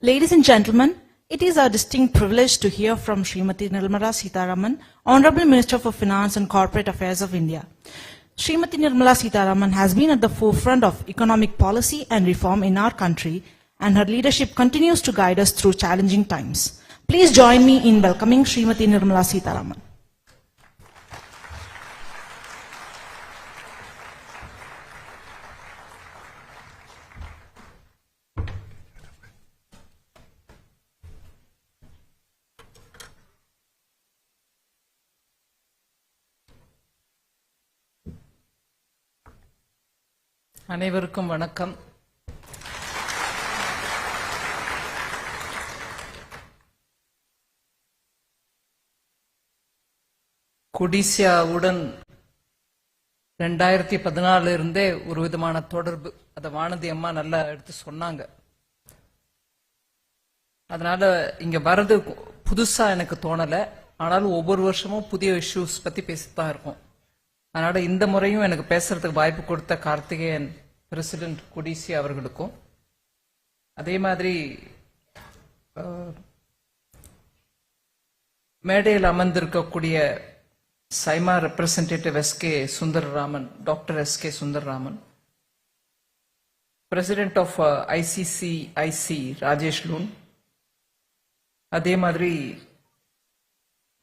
Ladies and gentlemen, it is our distinct privilege to hear from Srimati Nirmala Sitharaman, Honorable Minister for Finance and Corporate Affairs of India. Srimati Nirmala Sitharaman has been at the forefront of economic policy and reform in our country, and her leadership continues to guide us through challenging times. Please join me in welcoming Srimati Nirmala Sitharaman. அனைவருக்கும் வணக்கம். கொடிசியாவுடன் 2014 இருந்தே ஒரு விதமான தொடர்பு, அத வானதி அம்மா நல்லா எடுத்து சொன்னாங்க. அதனால இங்க வர்றது புதுசா எனக்கு தோணல. ஆனாலும் ஒவ்வொரு வருஷமும் புதிய இஷ்யூஸ் பத்தி பேசித்தான் இருக்கும். அதனால இந்த முறையும் எனக்கு பேசுறதுக்கு வாய்ப்பு கொடுத்த கார்த்திகேயன் பிரசிடென்ட் கொடிசியா அவர்களுக்கும், அதே மாதிரி மேடையில் அமர்ந்திருக்கக்கூடிய SIMA representative SK Sundararaman, doctor SK Sundararaman, president of ICCIC Rajesh லூன், அதே மாதிரி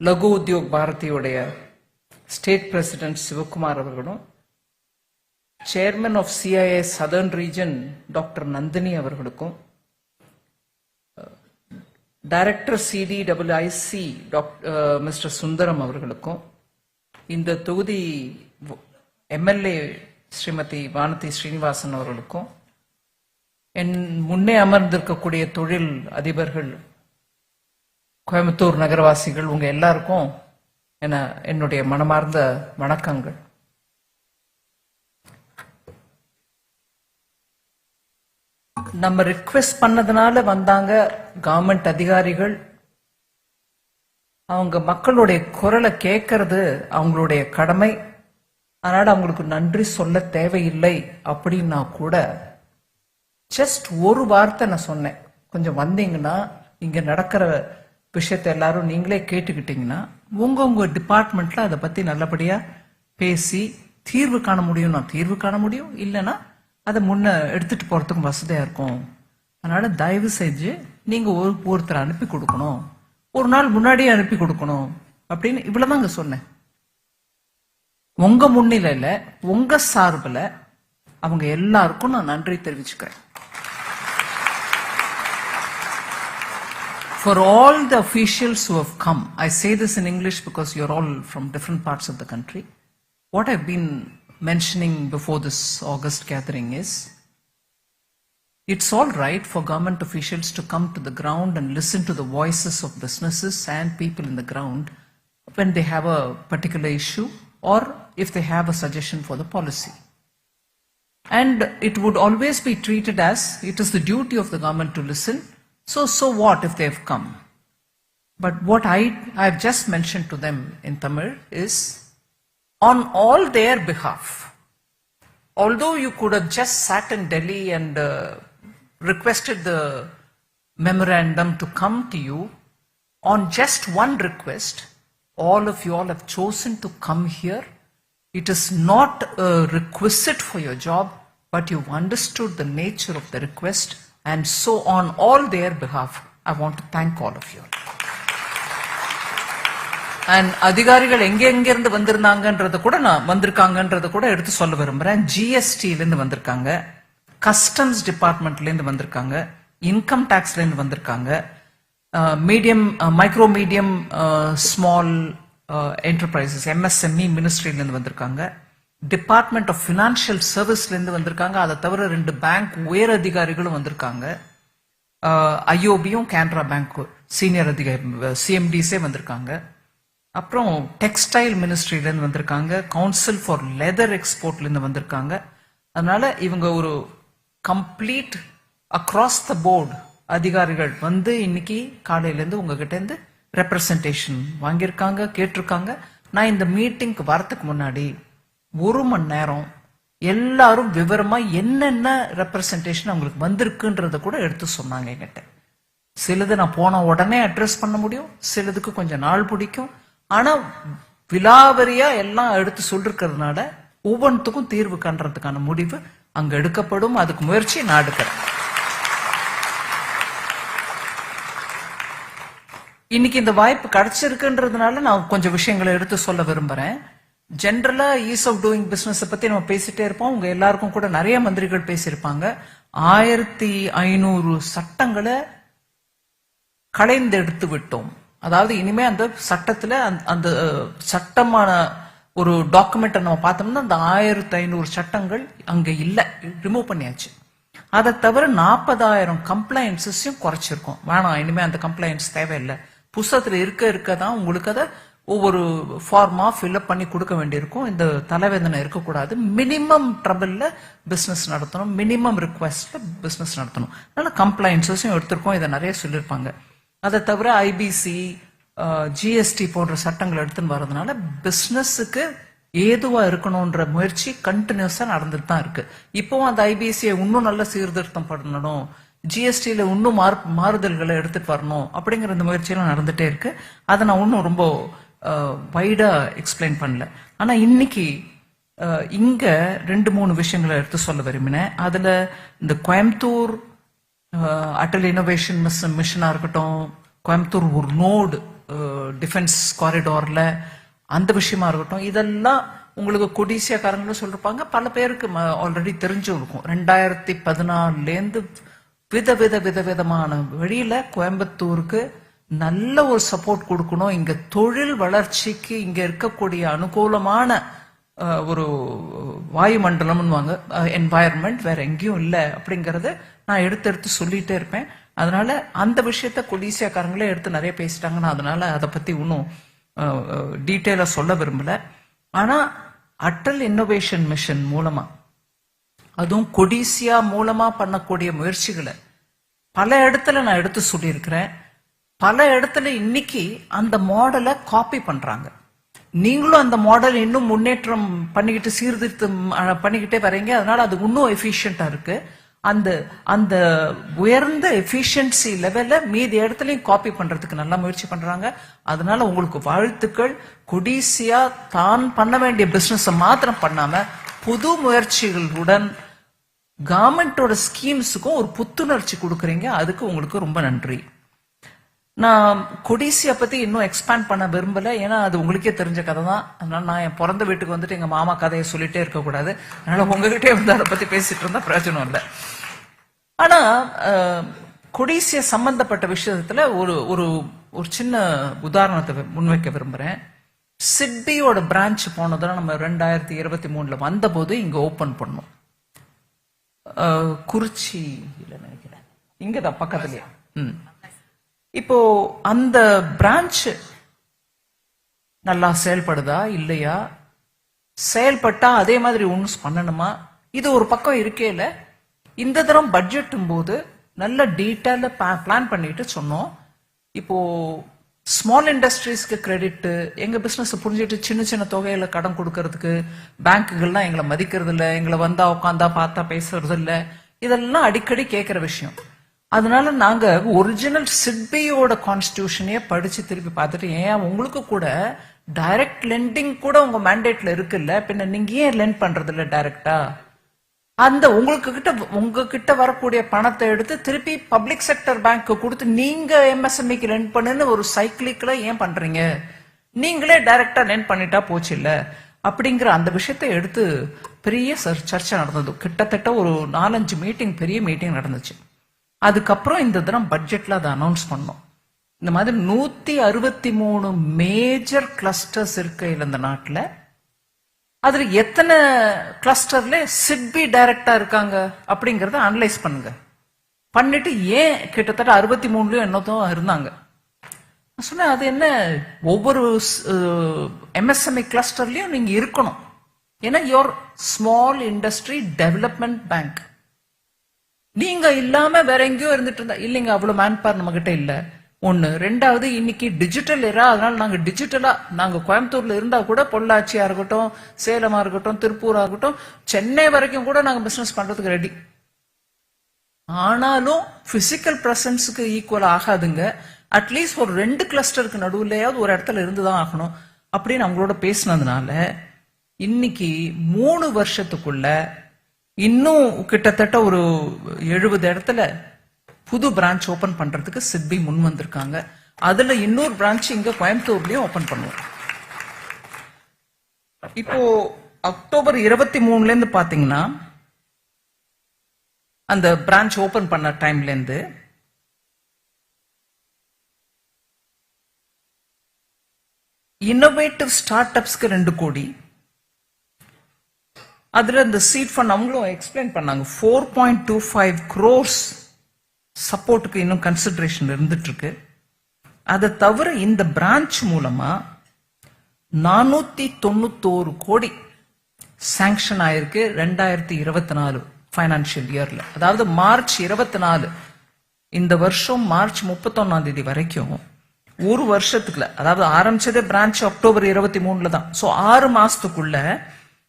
லகு உத்யோக் பாரதியுடைய ஸ்டேட் பிரசிடென்ட் சிவகுமார் அவர்களும், chairman of CIA southern region doctor Nandini அவர்களுக்கும், டைரக்டர் சிடிடபிள்யூஐசி மிஸ்டர் சுந்தரம் அவர்களுக்கும், இந்த தொகுதி எம்எல்ஏ ஸ்ரீமதி வானதி ஸ்ரீனிவாசன் அவர்களுக்கும், என் முன்னே அமர்ந்திருக்கக்கூடிய தொழில் அதிபர்கள், கோயம்புத்தூர் நகரவாசிகள், உங்க எல்லாருக்கும் என்னுடைய மனமார்ந்த வணக்கங்கள். நம்ம ரிக்வெஸ்ட் பண்ணதுனால வந்தாங்க கவர்மெண்ட் அதிகாரிகள். அவங்க மக்களுடைய குரலை கேட்கறது அவங்களுடைய கடமை. அதனால அவங்களுக்கு நன்றி சொல்ல தேவையில்லை அப்படின்னா கூட ஜஸ்ட் ஒரு வார்த்தை நான் சொன்னேன். கொஞ்சம் வந்தீங்கன்னா இங்க நடக்கிற விஷயத்தை எல்லாரும் நீங்களே கேட்டுக்கிட்டீங்கன்னா உங்க டிபார்ட்மெண்ட்ல அதை பத்தி நல்லபடியா பேசி தீர்வு காண முடியும்னா தீர்வு காண முடியும், இல்லைன்னா அதை முன்ன எடுத்துட்டு போறதுக்கும் வசதியா இருக்கும். அதனால தயவு செஞ்சு நீங்க ஒருத்தர் அனுப்பி கொடுக்கணும், ஒரு நாள் முன்னாடியே அனுப்பி கொடுக்கணும் அப்படின்னு இவ்வளவுதாங்க சொன்னேன். உங்க முன்னிலையில உங்க சார்பில் அவங்க எல்லாருக்கும் நான் நன்றி தெரிவிச்சுக்கிறேன். For all the officials who have come, I say this in English because you're all from different parts of the country. What I've been mentioning before this August gathering is, it's all right for government officials to come to the ground and listen to the voices of businesses and people in the ground when they have a particular issue or if they have a suggestion for the policy. And it would always be treated as it is the duty of the government to listen. So what if they've come? But what I've just mentioned to them in Tamil is, on all their behalf, although you could have just sat in Delhi and requested the memorandum to come to you, on just one request, all of you all have chosen to come here. It is not a requisite for your job, but you've understood the nature of the request. And so on all their behalf, I want to thank all of you. And அதிகாரிகள் எங்க இருந்து வந்திருந்தாங்கன்றத கூட நான் வந்திருக்காங்கன்றத கூட எடுத்து சொல்ல விரும்புறேன். ஜிஎஸ்டில இருந்து வந்திருக்காங்க, கஸ்டம்ஸ் டிபார்ட்மெண்ட்ல இருந்து வந்திருக்காங்க, இன்கம் டாக்ஸ்ல இருந்து வந்திருக்காங்க, medium micro medium small enterprises MSME மினிஸ்ட்ரியில இருந்து வந்திருக்காங்க, டிபார்ட்மெண்ட் ஆஃப் பினான்சியல் சர்வீஸ்ல இருந்து வந்திருக்காங்க. அதை தவிர 2 பேங்க் உயர் அதிகாரிகளும் வந்திருக்காங்க. ஐஓபியும் கேனரா பேங்க் சீனியர் அதிகாரி சிஎம்டிஸே வந்திருக்காங்க. அப்புறம் டெக்ஸ்டைல் மினிஸ்ட்ரியில இருந்து வந்திருக்காங்க, கவுன்சில் ஃபார் லெதர் எக்ஸ்போர்ட்ல இருந்து வந்திருக்காங்க. அதனால இவங்க ஒரு கம்ப்ளீட் அக்ராஸ் த போர்டு அதிகாரிகள் வந்து இன்னைக்கு காலையில இருந்து உங்ககிட்ட இருந்து ரெப்ரசன்டேஷன் வாங்கியிருக்காங்க, கேட்டிருக்காங்க. நான் இந்த மீட்டிங்க்கு வரத்துக்கு முன்னாடி 1 மணி நேரம் எல்லாரும் விவரமா என்னென்ன ரெப்ரசன்டேஷன் அவங்களுக்கு வந்திருக்குன்றத கூட எடுத்து சொன்னாங்க என்கிட்ட. சிலது நான் போன உடனே அட்ரஸ் பண்ண முடியும், சிலதுக்கு கொஞ்சம் நாள் பிடிக்கும். ஆனா விலாவரியா எல்லாம் எடுத்து சொல்லிருக்கிறதுனால ஒவ்வொன்றுத்துக்கும் தீர்வு காண்றதுக்கான முடிவு அங்க எடுக்கப்படும். அதுக்கு முயற்சி நான் எடுக்கிறேன். இன்னைக்கு இந்த வாய்ப்பு கிடைச்சிருக்குன்றதுனால நான் கொஞ்சம் விஷயங்களை எடுத்து சொல்ல விரும்புறேன். ஜென்ரலா ஈஸ் ஆஃப் டூயிங் பிசினஸ் பத்தி நம்ம பேசிட்டே இருப்போம். உங்க எல்லாருக்கும் கூட நிறைய மந்திரிகள் பேசியிருப்பாங்க. 1500 சட்டங்களை களைந்தெடுத்து விட்டோம். அதாவது இனிமே அந்த சட்டத்துல அந்த சட்டமான ஒரு டாக்குமெண்ட் நம்ம பார்த்தோம்னா அந்த 1500 சட்டங்கள் அங்க இல்ல, ரிமூவ் பண்ணியாச்சு. அதை தவிர 40,000 கம்ப்ளைன்ஸையும் குறைச்சிருக்கோம். வேணாம், இனிமே அந்த கம்ப்ளைன்ஸ் தேவையில்லை. புஸ்தகத்துல இருக்கதான் உங்களுக்கு அதை ஒவ்வொரு ஃபார்மா ஃபில்அப் பண்ணி கொடுக்க வேண்டியிருக்கும். இந்த தலைவேதனை இருக்கக்கூடாது. மினிமம் ட்ரபிள்ல பிசினஸ் நடத்தணும், மினிமம் ரிக்வெஸ்ட்ல பிசினஸ் நடத்தணும். அதனால கம்ப்ளைன்ஸையும் எடுத்திருக்கோம். இதை நிறைய சொல்லியிருப்பாங்க. அதை தவிர ஐபிசி, ஜிஎஸ்டி போன்ற சட்டங்கள் எடுத்துன்னு வர்றதுனால பிசினஸுக்கு ஏதுவா இருக்கணும்ன்ற முயற்சி கண்டினியூஸா நடந்துட்டு தான் இருக்கு. இப்போவும் அந்த ஐபிசியை இன்னும் நல்ல சீர்திருத்தம் பண்ணணும், ஜிஎஸ்டியில இன்னும் மாறுதல்களை எடுத்துட்டு வரணும் அப்படிங்கிற இந்த முயற்சியெல்லாம் நடந்துட்டே இருக்கு. அதை நான் இன்னும் ரொம்ப வைடா எக்ஸ்பிளைன் பண்ணல. ஆனா இன்னைக்கு இங்க 2-3 விஷயங்களை எடுத்து சொல்ல விரும்பினேன். அதுல இந்த கோயம்புத்தூர் அட்டல் இன்னோவேஷன் மிஷனா இருக்கட்டும், கோயம்புத்தூர் ஒரு நோடு டிஃபென்ஸ் காரிடார்ல அந்த விஷயமா இருக்கட்டும், இதெல்லாம் உங்களுக்கு கொடிசியாக்காரங்களும் சொல்லிருப்பாங்க. பல பேருக்கு ஆல்ரெடி தெரிஞ்சும் இருக்கும். 2014 விதவிதமான வழியில கோயம்புத்தூருக்கு நல்ல ஒரு சப்போர்ட் கொடுக்கணும். இங்க தொழில் வளர்ச்சிக்கு இங்க இருக்கக்கூடிய அனுகூலமான ஒரு வாயுமண்டலம்னுவாங்க, என்வாயர்மெண்ட் வேற எங்கேயும் இல்லை அப்படிங்கறத நான் எடுத்து சொல்லிட்டே இருப்பேன். அதனால அந்த விஷயத்த கொடிசியாக்காரங்களே எடுத்து நிறைய பேசிட்டாங்கன்னா அதனால அதை பத்தி இன்னும் டீட்டெயிலா சொல்ல விரும்பல. ஆனா அட்டல் இன்னோவேஷன் மிஷன் மூலமா, அதுவும் கொடிசியா மூலமா பண்ணக்கூடிய முயற்சிகளை பல இடத்துல நான் எடுத்து சொல்லியிருக்கிறேன். பல இடத்துல இன்னைக்கு அந்த மாடலை காப்பி பண்றாங்க. நீங்களும் அந்த மாடல் இன்னும் முன்னேற்றம் பண்ணிக்கிட்டு சீர்திருத்தம் பண்ணிக்கிட்டே வரீங்க. அதனால அது இன்னும் எஃபிஷியன்டா இருக்கு. அந்த அந்த உயர்ந்த எஃபிஷியன்சி லெவல்ல மீதி இடத்துலயும் காப்பி பண்றதுக்கு நல்லா முயற்சி பண்றாங்க. அதனால உங்களுக்கு வாழ்த்துக்கள். கொடிசியா தான் பண்ண வேண்டிய பிசினஸ் மாத்திரம் பண்ணாம புது முயற்சிகளுடன் கவர்மெண்டோட ஸ்கீம்ஸுக்கும் ஒரு புத்துணர்ச்சி கொடுக்குறீங்க. அதுக்கு உங்களுக்கு ரொம்ப நன்றி. நான் கொடிசியா பத்தி இன்னும் எக்ஸ்பேண்ட் பண்ண விரும்பல, ஏன்னா அது உங்களுக்கே தெரிஞ்ச கதை தான். அதனால நான் என் பிறந்த வீட்டுக்கு வந்துட்டு எங்க மாமா கதையை சொல்லிட்டே இருக்க கூடாது. அதனால உங்ககிட்டே வந்து அதை பத்தி பேசிட்டு இருந்தா பிரயோஜனம் இல்லை. ஆனா கொடிசியா சம்பந்தப்பட்ட விஷயத்துல ஒரு ஒரு ஒரு சின்ன உதாரணத்தை முன்வைக்க விரும்புறேன். சிட்பியோட பிரான்ச் போனதுல நம்ம 2023 வந்த போது இங்க ஓபன் பண்ணோம். குறிச்சியில நினைக்கிறேன், இங்கதான் பக்கத்துலயே. இப்போ அந்த பிரான்ச் நல்லா செயல்படுதா இல்லையா, செயல்பட்டா அதே மாதிரி ஒன்னும் பண்ணணுமா, இது ஒரு பக்கம் இருக்கேல. இந்த தரம் பட்ஜெட்டும் போது நல்ல டீட்டெயில பிளான் பண்ணிட்டு சொன்னோம். இப்போ ஸ்மால் இண்டஸ்ட்ரீஸ்க்கு கிரெடிட், எங்க பிசினஸ் புரிஞ்சுட்டு சின்ன சின்ன தொகையில கடன் கொடுக்கறதுக்கு பேங்குகள்லாம் எங்களை மதிக்கிறது இல்ல, எங்களை வந்தா உட்காந்தா பார்த்தா பேசுறது இல்ல, இதெல்லாம் அடிக்கடி கேட்கிற விஷயம். அதனால நாங்க ஒரிஜினல் சிட்பியோட கான்ஸ்டிடியூஷனையே படிச்சு திருப்பி பார்த்துட்டு, ஏன் உங்களுக்கு கூட டைரக்ட் லெண்டிங் கூட உங்க மேண்டேட்ல இருக்குல்ல, பின்ன நீங்க ஏன் லெண்ட் பண்றது இல்ல டைரக்டா? அந்த உங்ககிட்ட வரக்கூடிய பணத்தை எடுத்து திருப்பி பப்ளிக் செக்டர் பேங்க் கொடுத்து நீங்க எம்எஸ்எம்இக்கு லெண்ட் பண்ணுன்னு ஒரு சைக்கிளிக்கல ஏன் பண்றீங்க? நீங்களே டைரக்டா லெண்ட் பண்ணிட்டா போச்சு இல்ல அப்படிங்கிற அந்த விஷயத்தை எடுத்து பெரிய சர்ச்சை நடந்தது. கிட்டத்தட்ட ஒரு 4-5 மீட்டிங், பெரிய மீட்டிங் நடந்துச்சு. அதுக்கப்புறம் இந்த தினம் பட்ஜெட்ல அதை அனௌன்ஸ் பண்ணோம். இந்த மாதிரி 163 மேஜர் கிளஸ்டர்ஸ் இருக்கையில் இந்த நாட்டுல, அதுல எத்தனை கிளஸ்டர்ல சிட்பி டைரக்டா இருக்காங்க அப்படிங்கறத அனலைஸ் பண்ணுங்க. பண்ணிட்டு ஏன் கிட்டத்தட்ட 63லயும் என்னதான் இருந்தாங்க சொன்ன, அது என்ன ஒவ்வொரு எம்எஸ்எம்இ கிளஸ்டர்லயும் நீங்க இருக்கணும். ஏன்னா your small industry development bank. நீங்க இல்லாம வேற எங்கேயோ இருந்துட்டு இருந்தா இல்லைங்க, அவ்வளவு மேன் பவர் நம்ம கிட்ட இல்ல. ஒண்ணு. ரெண்டாவது, இன்னைக்கு டிஜிட்டல் ஏரா. அதனால நாங்க டிஜிட்டலா, நாங்க கோயம்புத்தூர்ல இருந்தா கூட பொள்ளாச்சியா இருக்கட்டும், சேலமா இருக்கட்டும், திருப்பூரா இருக்கட்டும், சென்னை வரைக்கும் கூட நாங்க பிசினஸ் பண்றதுக்கு ரெடி. ஆனாலும் பிசிக்கல் பிரசன்ஸுக்கு ஈக்குவல் ஆகாதுங்க. அட்லீஸ்ட் ஒரு 2 கிளஸ்டருக்கு நடுவுலையாவது ஒரு இடத்துல இருந்துதான் ஆகணும் அப்படின்னு அவங்களோட பேசினதுனால இன்னைக்கு 3 வருஷத்துக்குள்ள இன்னும் கிட்டத்தட்ட ஒரு 70 இடத்துல புது பிரான்ச் ஓபன் பண்றதுக்கு சிட்பி முன் வந்திருக்காங்க. அதுல இன்னொரு பிரான்ச் இங்க கோயம்புத்தூர்லயும் ஓபன் பண்ணுவோம். இப்போ அக்டோபர் 23ல இருந்து பாத்தீங்கன்னா அந்த பிரான்ச் ஓபன் பண்ண டைம்ல இருந்து இன்னோவேட்டிவ் ஸ்டார்ட் அப்ஸ்க்கு 2 கோடி, அதுல இந்த சீட் ஃபண்ட் அவங்களும் எக்ஸ்பிளைன் பண்ணாங்க 4.25 crores சப்போர்ட்டுக்கு இன்னும் கன்சிடரேஷன் இருந்துட்டு இருக்கு. அதை தவிர இந்த பிரான்ச் மூலமா 491 கோடி சாங்ஷன் ஆயிருக்கு 2024 பைனான்சியல் இயர்ல. அதாவது மார்ச் 24 இந்த வருஷம் மார்ச் 31 வரைக்கும் ஒரு வருஷத்துக்குள்ள, அதாவது ஆரம்பிச்சதே பிரான்ச் அக்டோபர் 23ல தான். சோ 6 மாசத்துக்குள்ள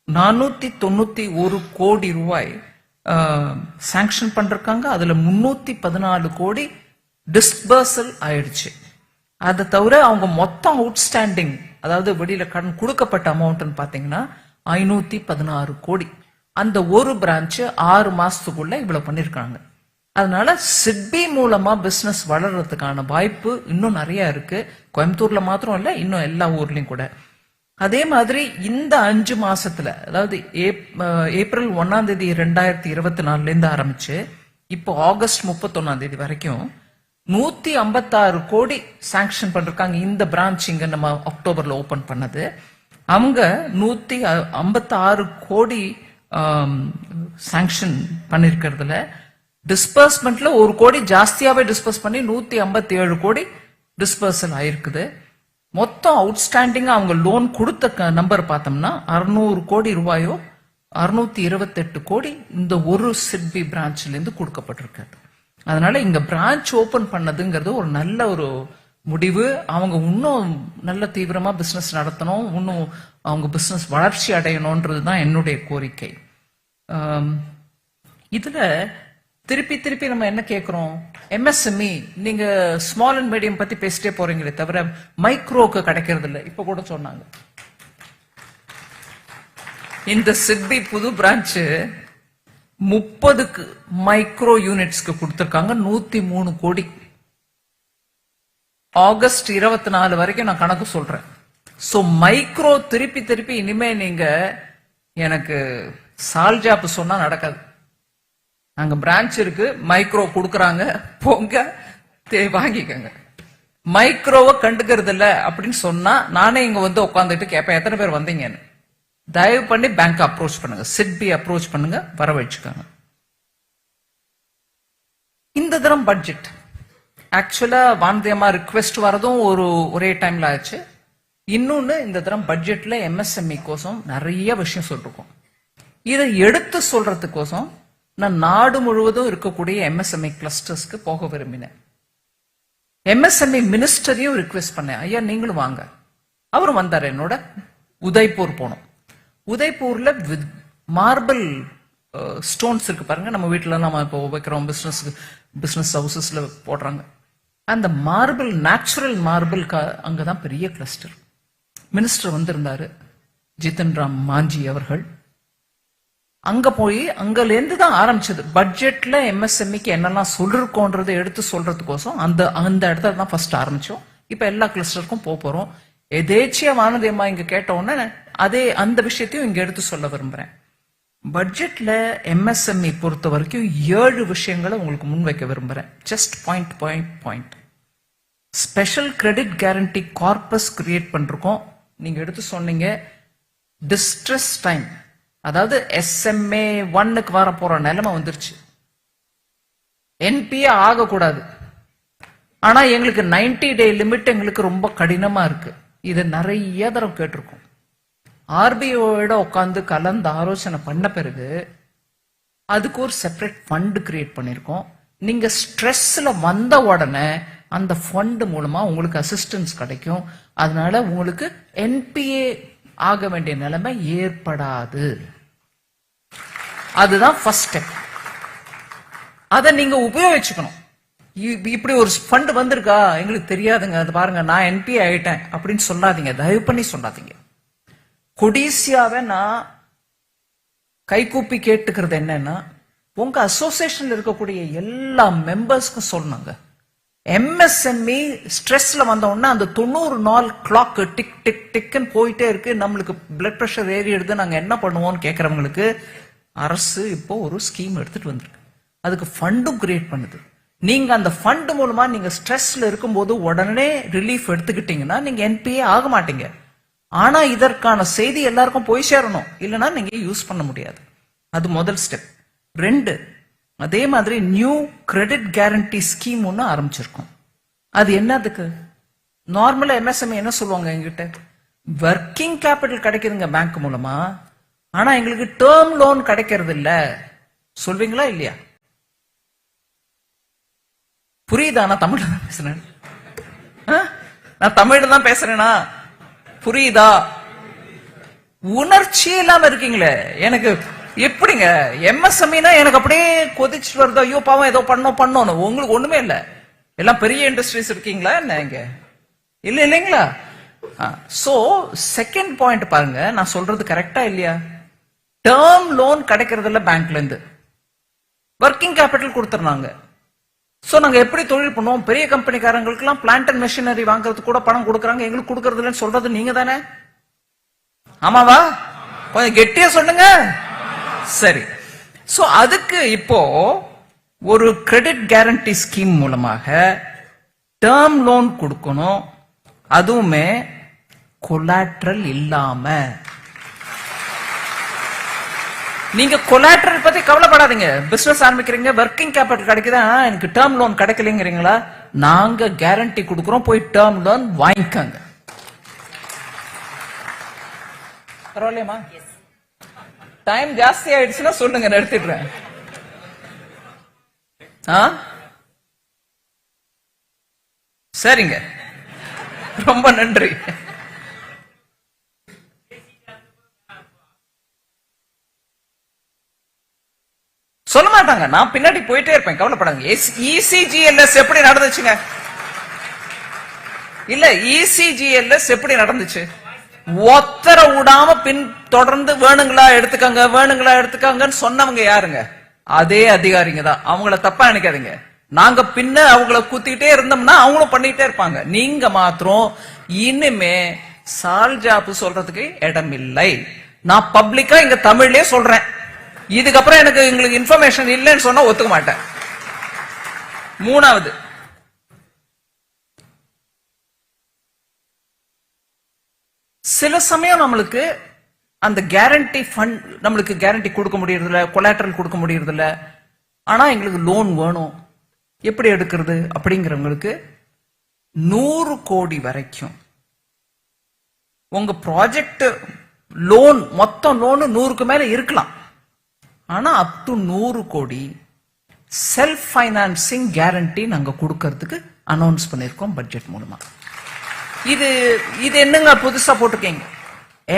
491 கோடி ரூபாய் சாங்ஷன் பண்றாங்க. அதுல 314 கோடி டிஸ்பர்சல் ஆயிடுச்சு. அதை தவிர அவங்க மொத்தம் அவுட்ஸ்டாண்டிங், அதாவது வெளியில கடன் கொடுக்கப்பட்ட அமௌண்ட் பாத்தீங்கன்னா 516 கோடி. அந்த ஒரு பிரான்ச் 6 மாசத்துக்குள்ள இவ்வளவு பண்ணிருக்காங்க. அதனால சிட்பி மூலமா பிசினஸ் வளர்றதுக்கான வாய்ப்பு இன்னும் நிறைய இருக்கு. கோயம்புத்தூர்ல மாத்திரம் இல்ல, இன்னும் எல்லா ஊர்லயும் கூட. அதே மாதிரி இந்த 5 மாசத்துல, அதாவது ஏப்ரல் 1 2024 இருந்து ஆரம்பிச்சு இப்போ ஆகஸ்ட் 31 வரைக்கும் 156 கோடி சாங்ஷன் பண்ணிருக்காங்க. இந்த பிரான்ச் இங்க நம்ம அக்டோபர்ல ஓபன் பண்ணது. அவங்க 156 கோடி சாங்ஷன் பண்ணிருக்கிறதுல டிஸ்பர்ஸ்மெண்ட்ல 1 கோடி ஜாஸ்தியாவே டிஸ்பர்ஸ் பண்ணி 157 கோடி டிஸ்பர்சல் ஆயிருக்குது. மொத்தம் அவுட்ஸ்டாண்டிங்கா அவங்க லோன் கொடுத்த நம்பர் பார்த்தோம்னா 600 கோடி ரூபாயோ 628 கோடி இந்த ஒரு சிட்பி பிரான்ச்ல இருந்து கொடுக்கப்பட்டிருக்காது. அதனால இங்க பிரான்ச் ஓபன் பண்ணதுங்கிறது ஒரு நல்ல ஒரு முடிவு. அவங்க இன்னும் நல்ல தீவிரமா பிசினஸ் நடத்தணும், இன்னும் அவங்க பிசினஸ் வளர்ச்சி அடையணும்ன்றதுதான் என்னுடைய கோரிக்கை. இதுல திருப்பி திருப்பி நம்ம என்ன கேட்கிறோம், எம்எஸ்எம்இ நீங்க ஸ்மால் அண்ட் மீடியம் பத்தி பேசிட்டே போறீங்களே தவிர மைக்ரோக்கு கிடைக்கிறது இல்லை. இப்ப கூட சொன்னாங்க இந்த சிட்பி புது பிரான்ச் 30 மைக்ரோ யூனிட்ஸ்க்கு கொடுத்திருக்காங்க 103 கோடி. ஆகஸ்ட் 24 வரைக்கும் நான் கணக்கு சொல்றேன். சோ மைக்ரோ திருப்பி திருப்பி இனிமே நீங்க எனக்கு சால்ஜாப்பு சொன்னா நடக்காது. அங்க பிரான்ச் இருக்கு, மைக்ரோ கொடுக்கறாங்க, போங்க வாங்கிக்கங்க. மைக்ரோவை கண்டுக்கிறது இல்ல அப்படின்னு சொன்னா நானே இங்க வந்து உட்காந்துட்டு கேட்பேன் எத்தனை பேர் வந்தீங்கன்னு. தயவு பண்ணி பேங்க் அப்ரோச் பண்ணுங்க, சிட்பி அப்ரோச் பண்ணுங்க, வர வச்சுக்காங்க. இந்த தரம் பட்ஜெட் ஆக்சுவலா வானதியம்மா ரிக்வெஸ்ட் வரதும் ஒரே டைம்ல ஆச்சு. இன்னொன்னு இந்த தரம் பட்ஜெட்ல எம்எஸ்எம்இ கோசம் நிறைய விஷயம் சொல்லிருக்கோம். இதை எடுத்து சொல்றதுக்கோசம் நான் நாடு முழுவதும் இருக்கக்கூடிய எம்எஸ்எம்இ கிளஸ்டர்ஸ்க்கு போக விரும்பினேன். எம்எஸ்எம்இ மினிஸ்டரையும் ரிக்வெஸ்ட் பண்ணேன், ஐயா நீங்களும் வாங்க. அவரும் வந்தார் என்னோட. உதய்பூர் போனோம். உதய்பூர்ல மார்பிள் ஸ்டோன்ஸ் இருக்கு பாருங்க, நம்ம வீட்டுல நம்ம இப்போ வைக்கிறோம், பிசினஸ் ஹவுசஸ்ல போடுறாங்க. அந்த மார்பிள், நேச்சுரல் மார்பிள் அங்கதான் பெரிய கிளஸ்டர். மினிஸ்டர் வந்திருந்தாரு ஜிதன் ராம் மாஞ்சி அவர்கள். அங்க போய் அங்கல இருந்து தான் ஆரம்பிச்சது. பட்ஜெட்ல எம்எஸ்எம்இக்கு என்னெல்லாம் சொல்லிருக்கோன்றதை எடுத்து சொல்றதுக்கோசம் அந்த இடத்துல தான் ஃபர்ஸ்ட் ஆரம்பிச்சோம். இப்ப எல்லா கிளஸ்டருக்கும் போறோம். எதேச்சியா வானதியம்மா இங்க கேட்ட உடனே அந்த விஷயத்தையும் இங்க எடுத்து சொல்ல விரும்புறேன். பட்ஜெட்ல எம்எஸ்எம்இ பொறுத்த வரைக்கும் 7 விஷயங்களை உங்களுக்கு முன்வைக்க விரும்புறேன். Just point. Special credit guarantee corpus create பண்றோம். நீங்க எடுத்து சொன்னீங்க டிஸ்ட்ரெஸ் டைம், அதாவது SMA 1க்கு வர போற நிலைமை வந்துருச்சு. என்பிஏ ஆகக்கூடாது. ஆனா எங்களுக்கு 90 டே லிமிட் எங்களுக்கு ரொம்ப கடினமா இருக்கு. இதை நிறைய தடவை கேட்டிருக்கோம். ஆர்பிஐயோட உட்காந்து கலந்து ஆலோசனை பண்ண பிறகு அதுக்கு ஒரு செப்பரேட் ஃபண்ட் கிரியேட் பண்ணிருக்கோம். நீங்க ஸ்ட்ரெஸ்ல வந்த உடனே அந்த ஃபண்ட் மூலமா உங்களுக்கு அசிஸ்டன்ஸ் கிடைக்கும். அதனால உங்களுக்கு என்பிஏ ஆக வேண்டிய நிலைமை ஏற்படாது. அதுதான் ஃபர்ஸ்ட் ஸ்டெப். அதை நீங்க உபயோகிச்சுக்கணும். இப்படி ஒரு ஃபண்ட் வந்திருக்கா எங்களுக்கு தெரியாதுங்க, அது பாருங்க நான் என்பி ஆயிட்டேன் அப்படின்னு சொல்லாதீங்க, தயவு பண்ணி சொல்லாதீங்க. கொடிசியாவை நான் கைகூப்பி கேட்டுக்கிறது என்னன்னா, உங்க அசோசியேஷன்ல இருக்கக்கூடிய எல்லா மெம்பர்ஸ்க்கும் சொல்லணுங்க, எம்எஸ்எம்இ ஸ்ட்ரெஸ்ல வந்த உடனே அந்த 90 நாள் கிளாக் டிக் டிக் டிக்னு போயிட்டே இருக்கு, நம்மளுக்கு பிளட் பிரஷர் ஏறிடுது, நாங்க என்ன பண்ணுவோம்னு கேட்கறவங்களுக்கு அரசு இப்போ ஒரு ஸ்கீம் எடுத்துட்டு வந்திருக்கு. அதுக்கு ஃபண்டும் கிரியேட் பண்ணுது. நீங்க அந்த ஃபண்ட் மூலமா நீங்க ஸ்ட்ரெஸ்ல இருக்கும்போது உடனே ரிலீஃப் எடுத்துக்கிட்டீங்கன்னா நீங்க என்பிஏ ஆக மாட்டீங்க. ஆனா இதற்கான செய்தி எல்லாருக்கும் போய் சேரணும், இல்லைன்னா நீங்க யூஸ் பண்ண முடியாது. அது முதல் ஸ்டெப். 2, அதே மாதிரி நியூ கிரெடிட் கேரண்டி ஸ்கீம் ஒன்று ஆரம்பிச்சிருக்கோம். அது என்னதுக்கு? நார்மலா எம்எஸ்எம்இ என்ன சொல்லுவாங்க எங்கிட்ட, ஒர்க்கிங் கேபிட்டல் கிடைக்குதுங்க பேங்க் மூலமா, ஆனா எங்களுக்கு டேர்ம் லோன் கிடைக்கிறது இல்ல சொல்வீங்களா இல்லையா? புரியுதா? நான் தமிழ்ல தான் பேசுறேன். நான் தமிழ்ல தான் பேசுறேனா? புரியுதா? உணர்ச்சி இல்லாம இருக்கீங்களே, எனக்கு எப்படிங்க எம்எஸ்எம்இனா எனக்கு அப்படியே கொதிச்சுட்டு வருது, ஐயோ பாவம் ஏதோ பண்ணணும். உங்களுக்கு ஒண்ணுமே இல்ல, எல்லாம் பெரிய இண்டஸ்ட்ரீஸ் இருக்கீங்களா என்ன இங்க? இல்ல இல்லைங்களா? சோ செகண்ட் பாயிண்ட் பாருங்க, நான் சொல்றது கரெக்டா இல்லையா? டேர்ம் லோன் கிடைக்கிறது இல்ல பேங்க்ல இருந்து, ஒர்க்கிங் கேபிட்டல் கொடுத்துறாங்க. சோ நாங்க எப்படி தொழில் பண்ணுவோம்? பெரிய கம்பெனிக்காரங்களுக்கு எல்லாம் பிளான்ட் அண்ட் மெஷினரி வாங்குறதுக்கு கூட பணம் கொடுக்கறாங்க, எங்களுக்கு கொடுக்கறது இல்லைன்னு சொல்றது நீங்க தானே? ஆமாவா? கொஞ்சம் கெட்டியா சொல்லுங்க. சரி, சோ அதுக்கு இப்போ ஒரு கிரெடிட் கேரண்டி ஸ்கீம் மூலமாக டேர்ம் லோன் கொடுக்கணும், அதுவுமே கொலாட்ரல் இல்லாம. நீங்க கொலாட்ரல் பத்தி கவலைப்படாதீங்க. பிசினஸ் ஆரம்பிக்கிறீங்க, ஒர்க்கிங் கேபிட்டல் கிடைக்குதா, எனக்கு டேர்ம் லோன் கிடைக்கலங்கிறீங்களா, நாங்க கேரண்டி கொடுக்கறோம், போய் டேர்ம் லோன் வாங்கிக்கங்க. பரவாயில்லையமா? டைம் ஜாஸ்தி ஆயிடுச்சுன்னா சொல்லுங்க, நிறுத்திடுறேன். சரிங்க, ரொம்ப நன்றி. சொல்ல மாட்டாங்க, நான் பின்னாடி போயிட்டே இருப்பேன், கவலைப்படாங்க. இசிஜிஎல்எஸ் எப்படி நடந்துச்சுங்க? இல்ல, இசிஜிஎல்எஸ் எப்படி நடந்துச்சு? ஒத்தர விடாம பின் தொடர்ந்து வேணுங்களா எடுத்துக்காங்கன்னு சொன்னவங்க யாருங்க? அதே அதிகாரிங்க தான். அவங்கள தப்பா நினைக்காதீங்க. நாங்க பின்ன அவங்கள குத்திட்டே இருந்தோம்னா அவங்களும் பண்ணிட்டே இருப்பாங்க. நீங்க மாத்திரம் இனிமே சால்ஜாப்பு சொல்றதுக்கு இடம் இல்லை. நான் பப்ளிக்கா இங்க தமிழ்லயே சொல்றேன். இதுக்கப்புறம் எனக்கு எங்களுக்கு இன்ஃபர்மேஷன் இல்லைன்னு சொன்னா ஒத்துக்க மாட்டேன். 3வது, சில சமயம் நம்மளுக்கு அந்த கேரண்டி ஃபண்ட் நம்மளுக்கு கேரண்டி கொடுக்க முடியறது இல்ல, கொலாட்ரல் கொடுக்க முடியறது இல்ல, ஆனா எங்களுக்கு லோன் வேணும், எப்படி எடுக்கிறது அப்படிங்கிறவங்களுக்கு 100 கோடி வரைக்கும் உங்க ப்ராஜெக்ட் லோன், மொத்தம் லோன் 100க்கு மேல இருக்கலாம், ஆனா அப் டு 100 கோடி செல்ஃப் பைனான்சிங் கேரண்டி நாங்க கொடுக்கறதுக்கு அனௌன்ஸ் பண்ணிருக்கோம் பட்ஜெட் மூலமா. இது என்னங்க புதுசா போட்டிருக்கீங்க?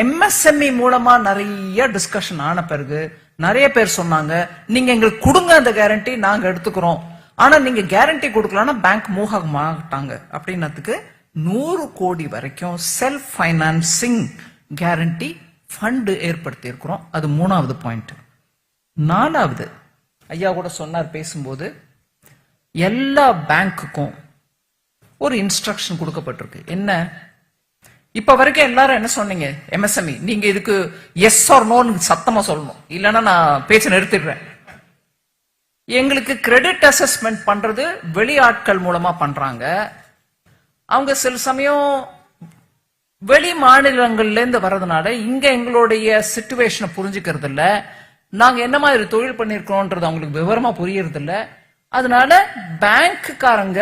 எம்எஸ்எம்இ மூலமா நிறைய டிஸ்கஷன் ஆன பிறகு நிறைய பேர் சொன்னாங்க, நீங்க எங்களுக்கு கொடுங்க அந்த கேரண்டி, நாங்க எடுத்துக்கிறோம், ஆனா நீங்க கேரண்டி கொடுக்கலன்னா பேங்க் மூவ் ஆக மாட்டாங்க அப்படின்னதுக்கு 100 கோடி வரைக்கும் செல்ஃப் பைனான்சிங் கேரண்டி ஃபண்ட் ஏற்படுத்தி இருக்கிறோம். அது 3வது பாயிண்ட். 4வது, ஐயா கூட சொன்னார் பேசும்போது, எல்லா பேங்க்குக்கும் ஒரு இன்ஸ்ட்ரக்ஷன் கொடுக்கப்பட்டிருக்கு. என்ன? இப்ப வரைக்கும் எல்லாரும் என்ன சொன்னீங்க? எம்எஸ்எம்இ நீங்க இதுக்கு எஸ் ஆர் நோன்னு சத்தமா சொல்லணும், இல்லைன்னா நான் பேச்ச நிறுத்திடுறேன். எங்களுக்கு கிரெடிட் அசஸ்மெண்ட் பண்றது வெளி ஆட்கள் மூலமா பண்றாங்க. அவங்க சில சமயம் வெளி மாநிலங்கள்ல இருந்து வர்றதுனால இங்க எங்களுடைய சிச்சுவேஷனை புரிஞ்சுக்கிறது இல்ல, நாங்க என்ன மாதிரி தொழில் பண்ணிருக்கோம்ன்றது அவங்களுக்கு விவரமா புரியறது இல்ல. அதனால பேங்க்காரங்க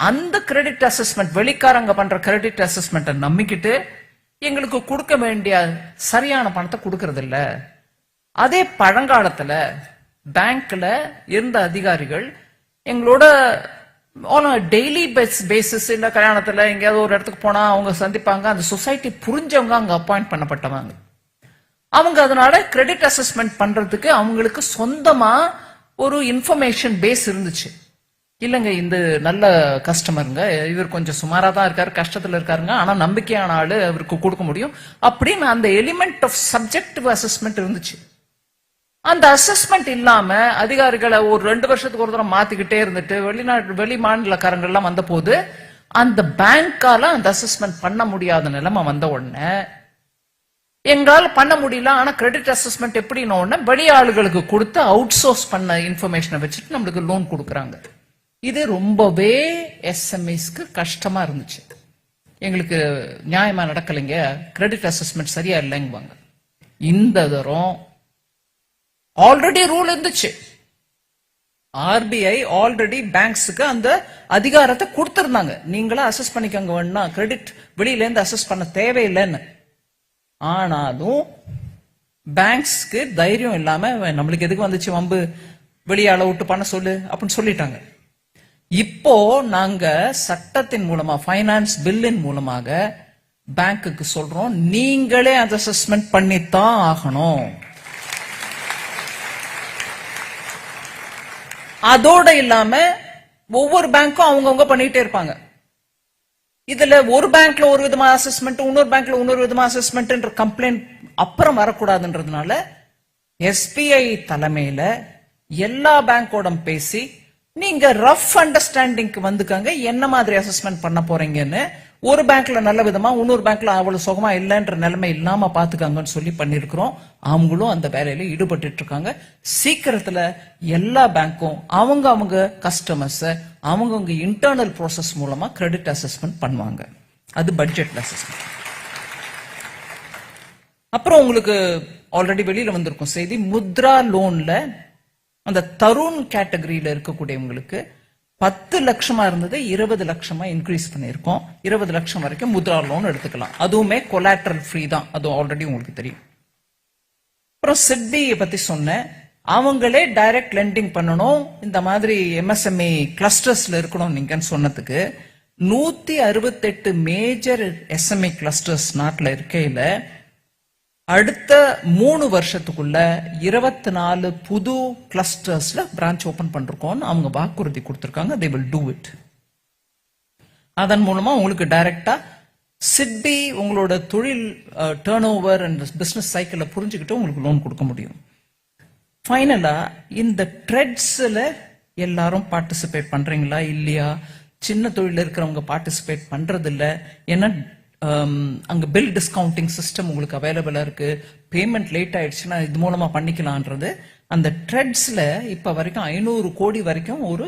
அந்த கிரெடிட் அசஸ்மெண்ட், வெளிக்காரங்க பண்ற கிரெடிட் அசஸ்மெண்ட்டை நம்பிக்கிட்டு எங்களுக்கு கொடுக்க வேண்டிய சரியான பணத்தை கொடுக்கறது இல்ல. அதே பழங்காலத்துல பேங்க்ல இருந்த அதிகாரிகள் எங்களோட டெய்லி பேசிஸ், இல்ல கல்யாணத்துல எங்கேயாவது ஒரு இடத்துக்கு போனா அவங்க சந்திப்பாங்க, அந்த சொசைட்டி புரிஞ்சவங்க அங்க அப்பாயிண்ட் பண்ணப்பட்டவங்க. அவங்க அதனால கிரெடிட் அசஸ்மெண்ட் பண்றதுக்கு அவங்களுக்கு சொந்தமா ஒரு இன்ஃபர்மேஷன் பேஸ் இருந்துச்சு. இல்லைங்க இந்த நல்ல கஸ்டமருங்க, இவர் கொஞ்சம் சுமாரா தான் இருக்காரு, கஷ்டத்துல இருக்காருங்க, ஆனா நம்பிக்கையான ஆளு, அவருக்கு கொடுக்க முடியும் அப்படின்னு அந்த எலிமெண்ட் ஆஃப் சப்ஜெக்டிவ் அசஸ்மெண்ட் இருந்துச்சு. அந்த அசஸ்மெண்ட் இல்லாம அதிகாரிகளை ஒரு 2 வருஷத்துக்கு ஒரு தடவை மாத்திக்கிட்டே இருந்துட்டு வெளி மாநிலக்காரங்கள்லாம் வந்த போது அந்த பேங்கால அந்த அசஸ்மெண்ட் பண்ண முடியாத நிலைமை வந்த உடனே எங்களால பண்ண முடியல. ஆனா கிரெடிட் அசஸ்மெண்ட் எப்படின்னு உடனே வெளி ஆளுகளுக்கு கொடுத்து அவுட் சோர்ஸ் பண்ண இன்ஃபர்மேஷனை வச்சுட்டு நம்மளுக்கு லோன் கொடுக்குறாங்க. இது ரொம்பவே எஸ்எம்இஸ்க்கு கஷ்டமா இருந்துச்சு. எங்களுக்கு நியாயமா நடக்கலைங்க, கிரெடிட் அசஸ்மெண்ட் சரியா இல்லைங்குவாங்க. இந்த தரம் ஆல்ரெடி ரூல் இருந்துச்சு. ஆர்பிஐ ஆல்ரெடி பேங்க்ஸுக்கு அந்த அதிகாரத்தை கொடுத்திருந்தாங்க. நீங்களா அசஸ் பண்ணிக்கங்க, வேணா கிரெடிட் வெளியில இருந்து அசஸ் பண்ண தேவையில்லைன்னு. ஆனாலும் பேங்க்ஸ்க்கு தைரியம் இல்லாம நம்மளுக்கு எதுக்கு வந்துச்சு வம்பு, வெளியாள விட்டு பண்ண சொல்லு அப்படின்னு சொல்லிட்டாங்க. இப்போ நாங்க சட்டத்தின் மூலமா, ஃபைனான்ஸ் பில்லின் மூலமாக பேங்க்குக்கு சொல்றோம், நீங்களே அந்த அசஸ்மெண்ட் பண்ணித்தான் ஆகணும். அதோட இல்லாம ஒவ்வொரு பேங்க்கும் அவங்கவுங்க பண்ணிட்டே இருப்பாங்க. இதுல ஒரு பேங்க்ல ஒரு விதமா அசஸ்மெண்ட், இன்னொரு பேங்க்ல இன்னொரு விதமா அசஸ்மெண்ட் கம்ப்ளைண்ட் அப்புறம் வரக்கூடாதுன்றதுனால எஸ்பிஐ தலைமையில எல்லா பேங்கோட பேசி நீங்க ரஃப் அண்டர்ஸ்டாண்டிங்க்கு வந்துக்காங்க, என்ன மாதிரி அசஸ்மெண்ட் பண்ண போறீங்கன்னு. ஒரு பேங்க்ல நல்ல விதமா, இன்னொரு பேங்க்ல அவ்வளவு சுகமா இல்லைன்ற நிலைமை இல்லாம பாத்துக்காங்கன்னு சொல்லி பண்ணிருக்கிறோம். அவங்களும் அந்த வேலையில ஈடுபட்டு இருக்காங்க. சீக்கிரத்துல எல்லா பேங்க்கும் அவங்க கஸ்டமர்ஸ் அவங்க இன்டர்னல் ப்ராசஸ் மூலமா கிரெடிட் அசஸ்மெண்ட் பண்ணுவாங்க. அது பட்ஜெட் அசஸ்மெண்ட். அப்புறம் உங்களுக்கு ஆல்ரெடி வெளியில வந்திருக்கும் செய்தி, முத்ரா லோன்ல அந்த தருண் கேட்டகரியில இருக்கக்கூடியவங்களுக்கு 10 லட்சமா இருந்தது 20 லட்சமா இன்க்ரீஸ் பண்ணிருக்கோம். 20 லட்சம் வரைக்கும் முத்ரா லோன் எடுத்துக்கலாம். அதுவுமே கொலாட்ரல் ஃப்ரீ தான், அது ஆல்ரெடி உங்களுக்கு தெரியும். அப்புறம் சிட்பி பத்தி சொன்னேன், அவங்களே டைரக்ட் லெண்டிங் பண்ணணும், இந்த மாதிரி எம்எஸ்எம்இ கிளஸ்டர்ஸ்ல இருக்கணும் நீங்கன்னு சொன்னதுக்கு 168 மேஜர் எஸ்எம்இ கிளஸ்டர்ஸ் நாட்டில் இருக்கையில அடுத்த 3 வருஷத்துக்குள்ள 24 புது கிளஸ்டர்ஸ்ல பிரான்ச் ஓபன் பண்றோம் அவங்க வாக்குறுதி கொடுத்திருக்காங்க. they will do it. அதன் மூலமா உங்களுக்கு டைரக்டா சிட்பி உங்களோட தொழில் டர்ன் ஓவர் அண்ட் பிசினஸ் சைக்கிள புரிஞ்சுக்கிட்டு உங்களுக்கு லோன் கொடுக்க முடியும். ஃபைனலா இந்த ட்ரெட்ஸ்ல எல்லாரும் பார்ட்டிசிபேட் பண்றீங்களா இல்லையா? சின்ன தொழில இருக்கிறவங்க பார்ட்டிசிபேட் பண்றது இல்ல. ஏன்னா அங்க பில் டிஸ்கவுண்டிங் சிஸ்டம் உங்களுக்கு அவைலபிளா இருக்கு. பேமெண்ட் லேட் ஆயிடுச்சுன்னா இது மூலமா பண்ணிக்கலான்றது. அந்த ட்ரெட்ஸ்ல இப்ப வரைக்கும் 500 கோடி வரைக்கும் ஒரு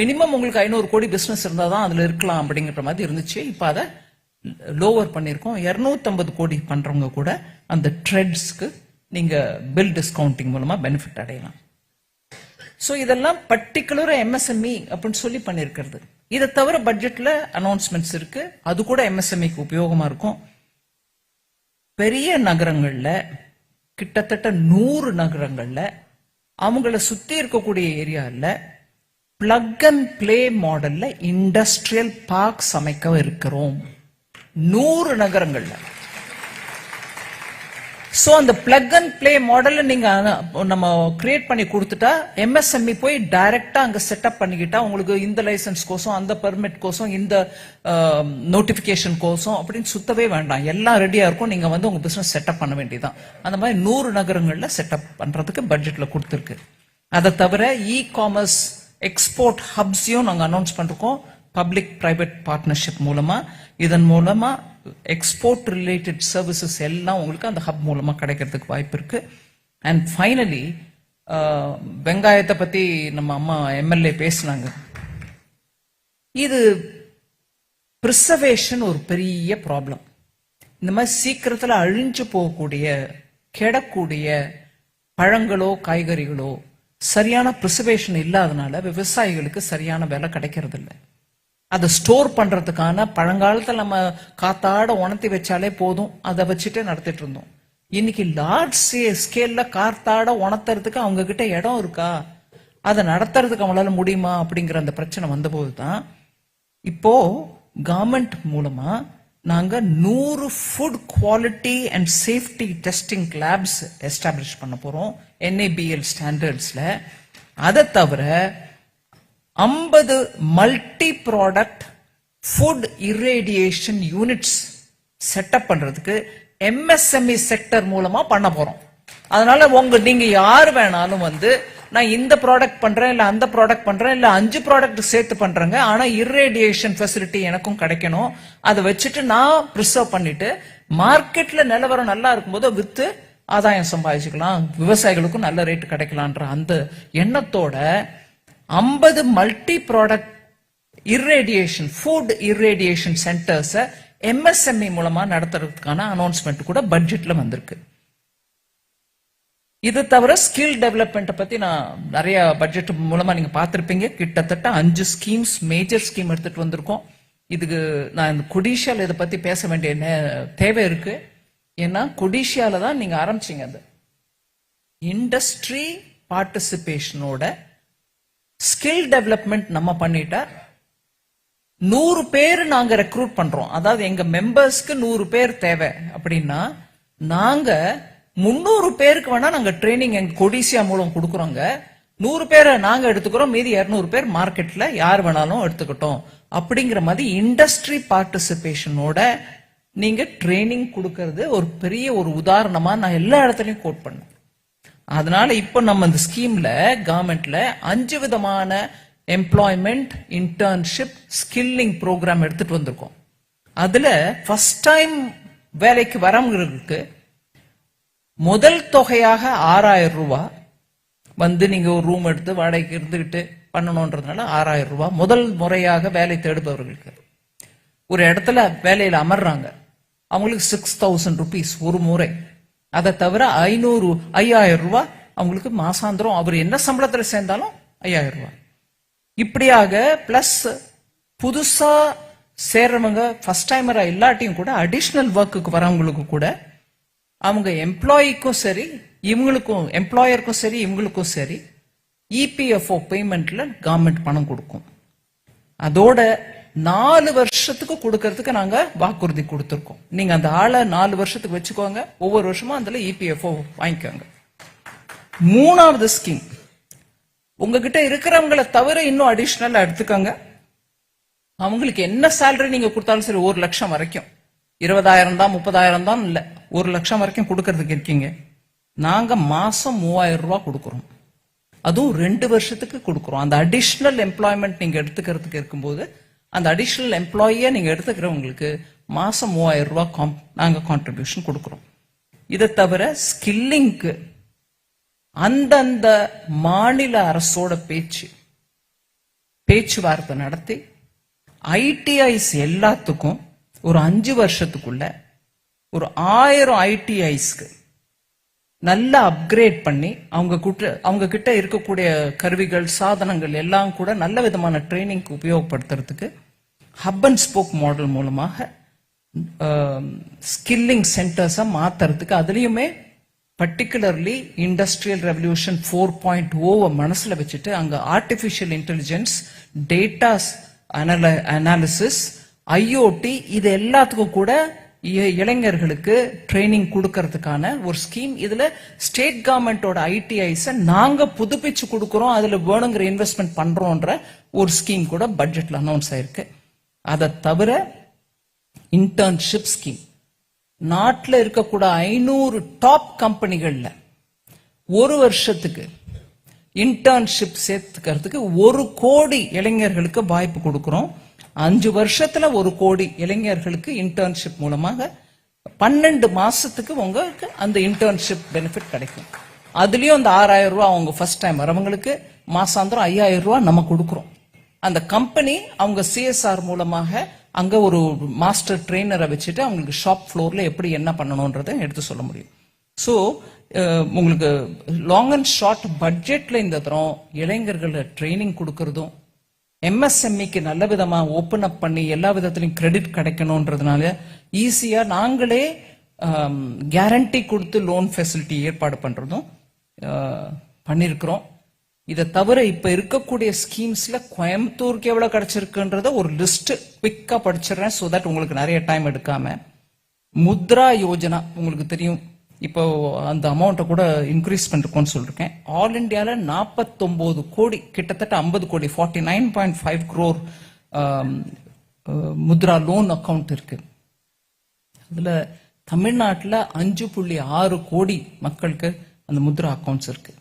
மினிமம் உங்களுக்கு 500 கோடி பிசினஸ் இருந்தா தான் அதுல இருக்கலாம் அப்படிங்கிற மாதிரி இருந்துச்சு. இப்ப அதை லோவர் பண்ணிருக்கோம். 250 கோடி பண்றவங்க கூட அந்த ட்ரெட்ஸ்க்கு நீங்க பில் டிஸ்கவுண்டிங் மூலமா பெனிஃபிட் அடையலாம். சோ இதெல்லாம் பர்டிகுலரா எம்எஸ்எம்இ அப்படின்னு சொல்லி பண்ணிருக்கிறது. இதை தவிர பட்ஜெட்ல அனௌன்ஸ்மெண்ட்ஸ் இருக்கு, அது கூட எம்எஸ்எம்இக்கு உபயோகமா இருக்கும். பெரிய நகரங்கள்ல கிட்டத்தட்ட 100 நகரங்கள்ல அவங்கள சுத்தி இருக்கக்கூடிய ஏரியால பிளக் அண்ட் பிளே மாடல்ல இண்டஸ்ட்ரியல் பார்க் அமைக்க இருக்கிறோம் 100 நகரங்கள்ல. சோ அந்த பிளக் அண்ட் பிளே மாடல்ல நீங்க நம்ம கிரியேட் பண்ணி கொடுத்துட்டா எம்எஸ்எம்இ போய் டைரக்டா அங்க செட்டப் பண்ணிக்கிட்டா உங்களுக்கு இந்த லைசன்ஸ் கோசம், அந்த பெர்மிட் கோசம், இந்த நோட்டிபிகேஷன் கோசம் அப்படின்னு சுத்தவே வேண்டாம். எல்லாம் ரெடியா இருக்கும். நீங்க வந்து உங்க பிசினஸ் செட்டப் பண்ண வேண்டியதான். அந்த மாதிரி 100 நகரங்கள்ல செட்டப் பண்றதுக்கு பட்ஜெட்ல கொடுத்திருக்கு. அதை தவிர இ காமர்ஸ் எக்ஸ்போர்ட் ஹப்ஸையும் நாங்க அனௌன்ஸ் பண்றோம் பப்ளிக் பிரைவேட் பார்ட்னர்ஷிப் மூலமா. இதன் மூலமா எக்ஸ்போர்ட் ரிலேட்டட் சர்வீசஸ் எல்லாம் உங்களுக்கு அந்த ஹப் மூலமா கிடைக்கிறதுக்கு வாய்ப்பு இருக்கு. அண்ட் ஃபைனலி வெங்காயத்தை பத்தி நம்ம அம்மா எம்எல்ஏ பேசினாங்க. இது பிரிசர்வேஷன் ஒரு பெரிய ப்ராப்ளம். இந்த மாதிரி சீக்கிரத்துல அழிஞ்சு போகக்கூடிய கெடக்கூடிய பழங்களோ காய்கறிகளோ சரியான பிரிசர்வேஷன் இல்லாதனால விவசாயிகளுக்கு சரியான விலை கிடைக்கிறது இல்லை. அதை ஸ்டோர் பண்றதுக்கான பழங்காலத்துல நம்ம காத்தாட உணர்த்தி வச்சாலே போதும், அதை வச்சுட்டே நடத்திட்டு இருந்தோம். இன்னைக்கு லார்ஜ் ஸ்கேல்ல காத்தாட உணர்த்துறதுக்கு அவங்க கிட்ட இடம் இருக்கா, அதை நடத்துறதுக்கு அவங்களால முடியுமா அப்படிங்கிற அந்த பிரச்சனை வந்தபோது தான் இப்போ கவர்மெண்ட் மூலமா நாங்க 100 food quality and safety testing labs establish பண்ண போறோம் NABL ஸ்டாண்டர்ட்ஸ்ல. அதை தவிர 50 multi product food இரேடியேஷன் units setup பண்றதுக்கு MSME செக்டர் மூலமா பண்ண போறோம். அதனால நீங்க யார் வேணாலும் நான் இந்த ப்ராடக்ட் பண்றேன் இல்ல அந்த ப்ராடக்ட் பண்றேன் இல்ல 5 ப்ராடக்ட் சேர்த்து பண்றேங்க, ஆனா இர்ரேடியேஷன் ஃபெசிலிட்டி எனக்கும் கிடைக்கணும், அதை வச்சுட்டு நான் ப்ரிசர்வ் பண்ணிட்டு மார்க்கெட்ல நிலவரம் நல்லா இருக்கும்போது வித்து ஆதாயம் சம்பாதிச்சுக்கலாம், விவசாயிகளுக்கும் நல்ல ரேட் கிடைக்கலான்ற அந்த எண்ணத்தோட 50 multi product irradiation food irradiation centres MSME மூலமா நடத்துறதுக்கான அனௌன்ஸ்மெண்ட் கூட பட்ஜெட்ல வந்திருக்கு. இது தவிர ஸ்கில் டெவலப்மெண்ட் பத்தி நான் நிறைய பட்ஜெட் மூலமா நீங்க பார்த்திருப்பீங்க. கிட்டத்தட்ட 5 ஸ்கீம்ஸ் மேஜர் ஸ்கீம் எடுத்துட்டு வந்திருக்கோம். இதுக்கு நான் கொடிஷியால இதை பத்தி பேச வேண்டிய தேவை இருக்கு. ஏன்னா கொடிஷியால தான் நீங்க ஆரம்பிச்சீங்க. அது இண்டஸ்ட்ரி பார்ட்டிசிபேஷனோட ஸ்கில் டெவலப்மெண்ட் நம்ம பண்ணிட்டா 100 பேர் நாங்க ரெக்ரூட் பண்றோம். அதாவது எங்க மெம்பர்ஸ்க்கு 100 பேர் தேவை அப்படின்னா நாங்க 300 பேருக்கு வேணா நாங்க ட்ரைனிங் எங்க கொடிசியா மூலம் கொடுக்கறோங்க. 100 பேரை நாங்க எடுத்துக்கிறோம், மீதி 200 பேர் மார்க்கெட்ல யார் வேணாலும் எடுத்துக்கிட்டோம். அப்படிங்கிற மாதிரி இண்டஸ்ட்ரி பார்ட்டிசிபேஷனோட நீங்க ட்ரைனிங் கொடுக்கறது ஒரு பெரிய ஒரு உதாரணமா நான் எல்லா இடத்துலயும் கோட் பண்ணேன். அதனால இப்ப நம்ம இந்த ஸ்கீம்ல கவர்மெண்ட்ல 5 விதமான எம்ப்ளாய்மெண்ட் இன்டர்ன்ஷிப் ஸ்கில்லிங் ப்ரோக்ராம் எடுத்துட்டு வந்திருக்கோம். அதுல ஃபர்ஸ்ட் டைம் வேலைக்கு வரவங்களுக்கு முதல் தொகையாக 6000 ரூபாய் நீங்க ஒரு ரூம் எடுத்து வாடகைக்கு இருந்துகிட்டு பண்ணணும்ன்றதுனால 6000 ரூபாய் முதல் முறையாக வேலை தேடுபவர்களுக்கு. ஒரு இடத்துல வேலையில அமர்றாங்க, அவங்களுக்கு 6000 rupees ஒரு முறை. அதை தவிர 5000 ரூபாய் அவங்களுக்கு மாசாந்திரம், அவர் என்ன சம்பளத்துல சேர்ந்தாலும் 5000 ரூபாய். இப்படியாக பிளஸ் புதுசா சேர்றவங்க ஃபர்ஸ்ட் டைமரா இல்லாட்டியும் கூட அடிஷனல் ஒர்க்குக்கு வரவங்களுக்கு கூட அவங்க எம்ப்ளாயிக்கும் சரி இவங்களுக்கும் எம்ப்ளாயருக்கும் சரி இவங்களுக்கும் சரி EPFO பேமெண்ட்ல கவர்மெண்ட் பணம் கொடுக்கும். அதோட 4 வருஷத்துக்கு கொடுக்கறதுக்கு நாங்க வாக்குறுதி கொடுத்திருக்கோம். நீங்க அந்த ஆளை 4 வருஷத்துக்கு வச்சுக்கோங்க, ஒவ்வொரு வருஷமும் அதுல EPFO வாங்கிக்கோங்க. 3வது ஸ்கீம், உங்ககிட்ட இருக்கிறவங்களை தவிர இன்னும் அடிஷனல் எடுத்துக்கோங்க. அவங்களுக்கு என்ன சேலரி நீங்க கொடுத்தாலும் சரி, 1 லட்சம் வரைக்கும், 20,000 தான் 30,000 தான் இல்ல, 1 லட்சம் வரைக்கும் கொடுக்கறதுக்கு இருக்கீங்க. நாங்க மாசம் 3000 ரூபாய் கொடுக்கறோம். அதுவும் 2 வருஷத்துக்கு கொடுக்கறோம். அந்த அடிஷனல் எம்ப்ளாய்மெண்ட் நீங்க எடுத்துக்கிறதுக்கு இருக்கும்போது அந்த அடிஷனல் எம்ப்ளாயியா நீங்க எடுத்துக்கிறவங்களுக்கு மாசம் 3000 ரூபாய் நாங்க கான்ட்ரிபியூஷன் கொடுக்கறோம். இதை தவிர ஸ்கில்லிங்க்கு அந்தந்த மாநில அரசோட பேச்சுவார்த்தை நடத்தி ITIs எல்லாத்துக்கும் ஒரு 5 வருஷத்துக்குள்ள ஒரு 1000 ITIஸ்க்கு நல்லா அப்கிரேட் பண்ணி அவங்க கிட்ட இருக்கக்கூடிய கருவிகள் சாதனங்கள் எல்லாம் கூட நல்ல விதமான ட்ரைனிங் உபயோகப்படுத்துறதுக்கு ஹப் அண்ட் ஸ்போக் மாடல் மூலமாக ஸ்கில்லிங் சென்டர்ஸா மாத்துறதுக்கு, அதுலயுமே பர்டிகுலர்லி இண்டஸ்ட்ரியல் ரெவல்யூஷன் 4.0 மனசுல வச்சுட்டு அங்க artificial intelligence, datas analysis, IoT இது எல்லாத்துக்கும் கூட இளைஞர்களுக்கு ட்ரைனிங் கொடுக்கறதுக்கான ஒரு ஸ்கீம். இதுல ஸ்டேட் கவர்மெண்டோட ITIs நாங்க புதுப்பிச்சு கொடுக்கறோம், அதுல வேணுங்கிற இன்வெஸ்ட்மெண்ட் பண்றோம்ன்ற ஒரு ஸ்கீம் கூட பட்ஜெட்ல அனௌன்ஸ் ஆயிருக்கு. அதை தவிர இன்டர்ன்ஷிப் ஸ்கீம், நாட்டில் இருக்கக்கூட 500 டாப் கம்பெனிகள்ல ஒரு வருஷத்துக்கு இன்டர்ன்ஷிப் சேர்த்துக்கிறதுக்கு 1 கோடி இளைஞர்களுக்கு வாய்ப்பு கொடுக்கிறோம். 5 வருஷத்துல 1 கோடி இளைஞர்களுக்கு இன்டர்ன்ஷிப் மூலமாக 12 மாசத்துக்கு உங்களுக்கு அந்த இன்டர்ன்ஷிப் பெனிஃபிட் கிடைக்கும். அதுலயும் அந்த 6000 ரூபாய் அவங்க ஃபர்ஸ்ட் டைம் வரவங்களுக்கு மாசாந்திரம் 5000 ரூபாய் நம்ம கொடுக்கிறோம். அந்த கம்பெனி அவங்க CSR மூலமாக அங்க ஒரு மாஸ்டர் ட்ரெயினரை வச்சுட்டு அவங்களுக்கு ஷாப் ஃப்ளோர்ல எப்படி என்ன பண்ணணும்ன்றதை எடுத்து சொல்ல முடியும். ஸோ உங்களுக்கு லாங் அண்ட் ஷார்ட் பட்ஜெட்ல இந்த தரம் இளைஞர்களை ட்ரைனிங் கொடுக்கறதும் MSMEக்கு நல்ல விதமா ஓபன் அப் பண்ணி எல்லா விதத்திலையும் கிரெடிட் கிடைக்கணும்ன்றதுனால ஈஸியா நாங்களே கேரண்டி கொடுத்து லோன் ஃபெசிலிட்டி ஏற்பாடு பண்றதும் பண்ணிருக்கிறோம். இதை தவிர இப்ப இருக்கக்கூடிய ஸ்கீம்ஸ்ல கோயம்புத்தூருக்கு எவ்வளவு கிடைச்சிருக்குன்றத ஒரு லிஸ்ட் குவிக்கா படிச்சிடறேன், சோ தட் உங்களுக்கு நிறைய டைம் எடுக்காம. முத்ரா யோஜனா உங்களுக்கு தெரியும், இப்போ அந்த அமௌண்ட்டை கூட இன்க்ரீஸ் பண்ணிருக்கோம்னு சொல்லிருக்கேன். ஆல் இண்டியால 49 கோடி, கிட்டத்தட்ட 50 கோடி, 49.5 crore முத்ரா லோன் அக்கவுண்ட் இருக்கு. அதுல தமிழ்நாட்டில் 5.6 கோடி மக்களுக்கு அந்த முத்ரா அக்கவுண்ட்ஸ் இருக்கு.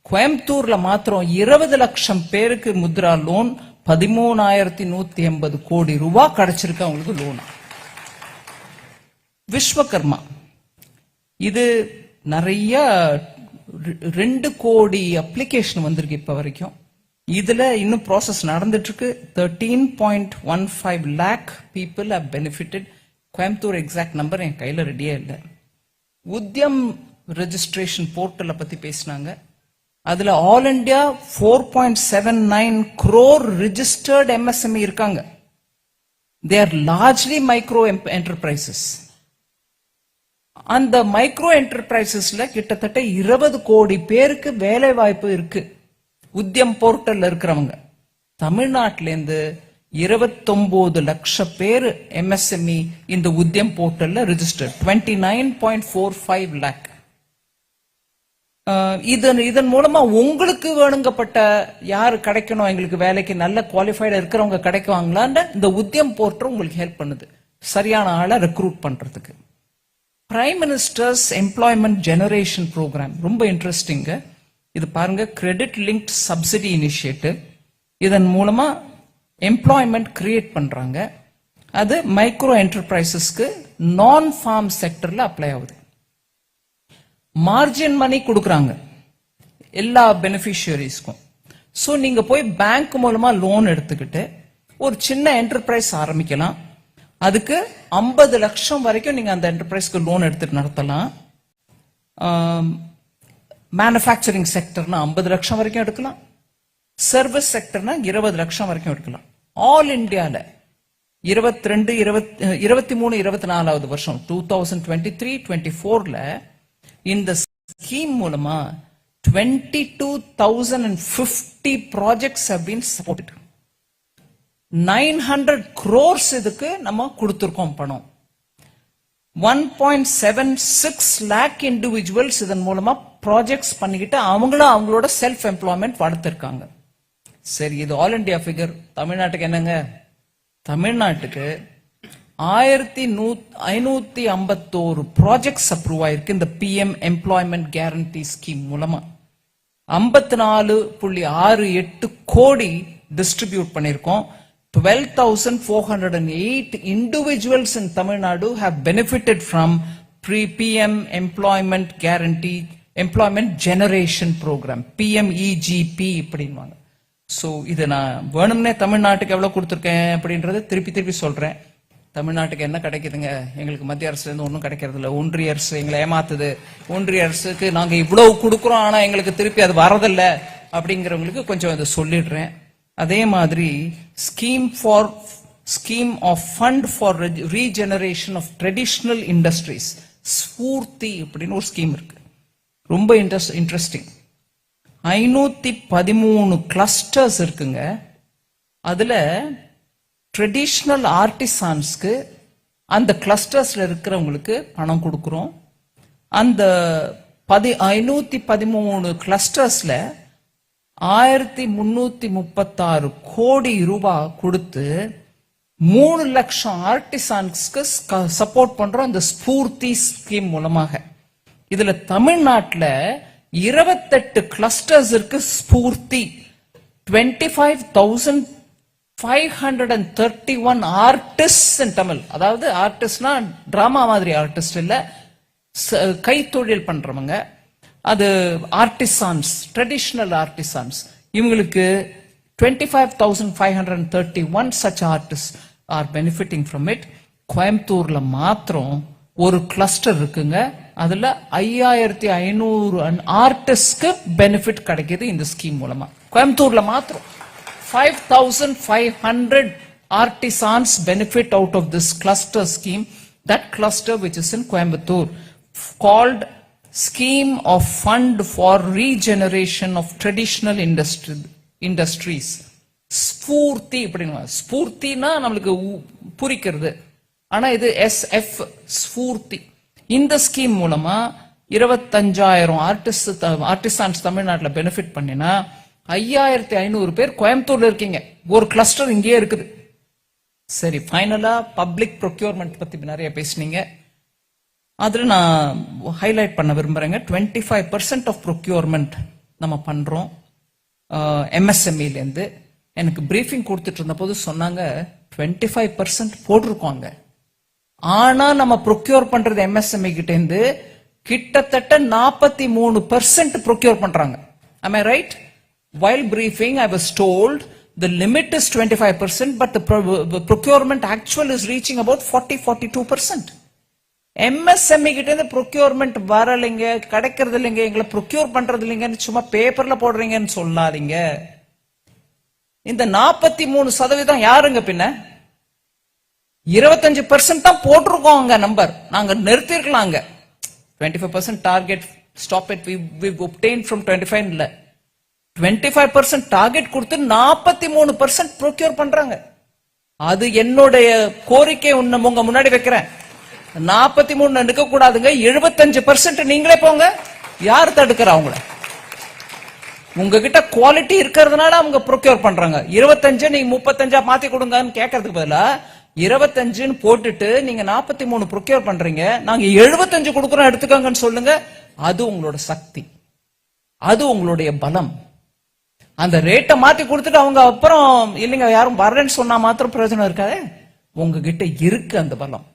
கோயம்புத்தூர்ல மாத்திரம் 20 லட்சம் பேருக்கு முத்ரா லோன், 13,180 கோடி ரூபாய் கிடைச்சிருக்கு அவங்களுக்கு லோன். விஸ்வகர்மா இது நிறைய 2 கோடி அப்ளிகேஷன் வந்திருக்கு இப்ப வரைக்கும். இதுல இன்னும் ப்ராசஸ் நடந்துட்டு இருக்கு. 13.15 lakh people have benefited. Coimbatore exact number என் கையில ரெடியா இல்லை. உத்யம் ரெஜிஸ்ட்ரேஷன் போர்ட்டலை பத்தி பேசினாங்க. அதுல all India 4.79 crore registered MSME இருக்காங்க. They are largely micro enterprises. அந்த மைக்ரோ என்டர்பிரைசஸ்ல கிட்டத்தட்ட 20 கோடி பேருக்கு வேலை வாய்ப்பு இருக்கு. உத்யம் போர்ட்டல்ல இருக்கிறவங்க தமிழ்நாட்டில இருந்து 29 லட்சம் பேர் MSME இந்த உத்யம் போர்ட்டல்ல ரெஜிஸ்டர். 29.45 lakh. இதன் மூலமா உங்களுக்கு வேணுங்கப்பட்ட யாரு கிடைக்கணும், எங்களுக்கு வேலைக்கு நல்ல குவாலிஃபைடா இருக்கிறவங்க கிடைக்குவாங்களான்னு இந்த உத்யம் போர்ட்டல் உங்களுக்கு ஹெல்ப் பண்ணுது, சரியான ஆளை ரெக்ரூட் பண்றதுக்கு. Prime ministers employment generation programme ரொம்ப இன்ட்ரெஸ்டிங். இது பாருங்க, கிரெடிட் லிங்க்ட் சப்சிடி இனிஷியேட்டிவ். இதன் மூலமா எம்ப்ளாய்மெண்ட் கிரியேட் பண்றாங்க. அது மைக்ரோ என்டர்பிரைசஸ்க்கு நான் ஃபார்ம் செக்டர்ல அப்ளை ஆகுது. மார்ஜின் மணி கொடுக்கறாங்க எல்லா பெனிஃபிஷியரிஸ்க்கும். சோ நீங்க போய் பேங்க் மூலமா லோன் எடுத்துக்கிட்டு ஒரு சின்ன என்டர்பிரைஸ் ஆரம்பிக்கலாம். அதுக்கு 50 லட்சம் வரைக்கும் நீங்க அந்த என்டர்பிரைஸ்க்கு லோன் எடுத்துட்டு நடத்தலாம். மேனுஃபேக்சரிங் செக்டர்னா 50 லட்சம் வரைக்கும் எடுக்கலாம். சர்வீஸ் செக்டர்னா 20 லட்சம் வரைக்கும் எடுக்கலாம். ஆல் இண்டியால 23-24 வருஷம் 2023-24ல இந்த ஸ்கீம் மூலமா 22,050 projects have been supported. 900 crores இதுக்கு நம்ம கொடுத்திருக்கோம் பணம். 1.76 lakh individuals இதன் மூலமா ப்ராஜெக்ட்ஸ் பண்ணிக்கிட்டு அவங்களோட செல்ஃப் எம்ப்ளாய்மெண்ட் வளர்த்திருக்காங்க. சரி, இது ஆல் இண்டியா ஃபிகர். தமிழ்நாட்டுக்கு என்னங்க? தமிழ்நாட்டுக்கு 1551 ப்ராஜெக்ட்ஸ் அப்ரூவ் ஆயிருக்கு இந்த PM எம்ப்ளாய்மெண்ட் கேரண்டி ஸ்கீம் மூலமா. 54.68 கோடி டிஸ்ட்ரிபியூட் பண்ணிருக்கோம். 12,408 individuals in Tamil Nadu have benefited from PM employment guarantee employment generation program, PMEGP அப்படின்வாங்க. சோ இது நான் வேணும்னே தமிழ்நாட்டுக்கு எவ்வளவு கொடுத்திருக்கேன் அப்படின்றத திருப்பி சொல்றேன். தமிழ்நாட்டுக்கு என்ன கிடைக்குதுங்க? எங்களுக்கு மத்திய அரசுல இருந்து ஒன்றும் கிடைக்கிறது இல்லை. ஒன்றிய அரசு எங்களை ஏமாத்துது. ஒன்றிய அரசுக்கு நாங்க இவ்வளவு கொடுக்குறோம், ஆனா எங்களுக்கு திருப்பி அது வரதில்ல அப்படிங்கிறவங்களுக்கு கொஞ்சம் அதை சொல்லிடுறேன். அதே மாதிரி scheme of fund for regeneration of traditional industries, SFURTI அப்படின்னு ஒரு ஸ்கீம் இருக்கு. ரொம்ப இன்ட்ரெஸ்டிங். 513 கிளஸ்டர்ஸ் இருக்குங்க. அதுல ட்ரெடிஷனல் ஆர்டிசான்ஸ்க்கு அந்த கிளஸ்டர்ஸ்ல இருக்கிறவங்களுக்கு பணம் கொடுக்கிறோம். அந்த 513 கிளஸ்டர்ஸ்ல 1336 கோடி ரூபாய் கொடுத்து 3 லட்சம் ஆர்டிசான்ஸ்க்கு சப்போர்ட் பண்றோம் இந்த ஸ்பூர்த்தி ஸ்கீம் மூலமாக. இதுல தமிழ்நாட்டுல 28 கிளஸ்டர்ஸ் இருக்கு. Sphoorty 25,531 artist in Tamil. அதாவது ஆர்டிஸ்ட்னா டிராமா மாதிரி ஆர்டிஸ்ட் இல்ல, கைத்தொழில் பண்றவங்க. அது ஆர்டிசான்ஸ், ட்ரெடிஷனல் ஆர்டிசான்ஸ். இவங்களுக்கு 25,531 such artists are benefiting from it. கோயம்புத்தூர்ல மாத்திரம் ஒரு கிளஸ்டர் இருக்குங்க. அதுல 5,500 ஆர்டிஸ்ட்க்கு பெனிஃபிட் கிடைக்குது இந்த ஸ்கீம் மூலமா. கோயம்புத்தூர்ல மாத்திரம் 5,500 artisans benefit out of this cluster scheme. That cluster which is in Coimbatore, called Scheme of Fund for Regeneration of Traditional Industries. Sphoorty அப்படின்னா, ஸ்பூர்த்தினா நம்மளுக்கு புரிக்கிறது, ஆனா இது SF ஸ்பூர்த்தி. இந்த ஸ்கீம் மூலமா 25,000 ஆர்டிஸ்டான்ஸ் தமிழ்நாட்டுல பெனிஃபிட் பண்ணினா 5,500 பேர் கோயம்புத்தூர்ல இருக்கீங்க. ஒரு கிளஸ்டர் இங்கேயே இருக்குது. சரி, ஃபைனலா பப்ளிக் ப்ரொக்யூர்மெண்ட் பத்தி நிறைய பேசுனீங்க. அதுல நான் ஹைலைட் பண்ண விரும்புறேங்க. 25% ஆஃப் ப்ரொக்யூர்மெண்ட் நம்ம பண்றோம் MSME இருந்து. எனக்கு பிரீஃபிங் கொடுத்துட்டு இருந்த போது சொன்னாங்க 25% போட்டிருக்கோங்க. ஆனா நம்ம ப்ரொக்யூர் பண்றது MSME கிட்ட இருந்து கிட்டத்தட்ட 43% ப்ரொக்யூர் பண்றாங்க. Am I right? While briefing, I was told the limit is 25%, but the procurement actual is reaching about 42%. MSME கிட்ட இருந்து procurement வரலைங்க, கிடைக்கிறது இல்லைங்க, எங்களை procure பண்றது இல்லைங்கன்னு சும்மா பேப்பர்ல போடுறீங்கன்னு சொல்லாதீங்க. இந்த 43% யாருங்க பின்ன? 25% தான் போட்டிருக்கோம் நம்பர். நாங்க நிறுத்திருக்கலாங்க. 25% target stop it we obtained from 25 இல்ல. 25% டார்கெட் கொடுத்து 43% ப்ரொக்யூர் பண்றாங்க. அது என்னுடைய கோரிக்கை உங்க முன்னாடி வைக்கிறேன். 43 நிக்க கூடாதுங்க. 75% நீங்களே போங்க. யார் தடுக்கிறா அவங்கள? உங்ககிட்ட குவாலிட்டி இருக்கிறதுனால அவங்க ப்ரொக்யூர் பண்றாங்க. 25 நீங்க 35 மாத்தி கொடுங்கன்னு கேட்கறதுக்கு பதிலா 25 போட்டுட்டு நீங்க 43 ப்ரொக்யூர் பண்றீங்க. நாங்க 75 கொடுக்கறோம் எடுத்துக்கோங்கன்னு சொல்லுங்க. அது உங்களோட சக்தி, அது உங்களுடைய பலம். அந்த ரேட்டை மாத்தி கொடுத்துட்டு அவங்க அப்புறம் இல்லைங்க யாரும் வரலன்னு சொன்னா மாத்திரம் பிரயோஜனம் இருக்காது. உங்ககிட்ட இருக்கு அந்த பலம்,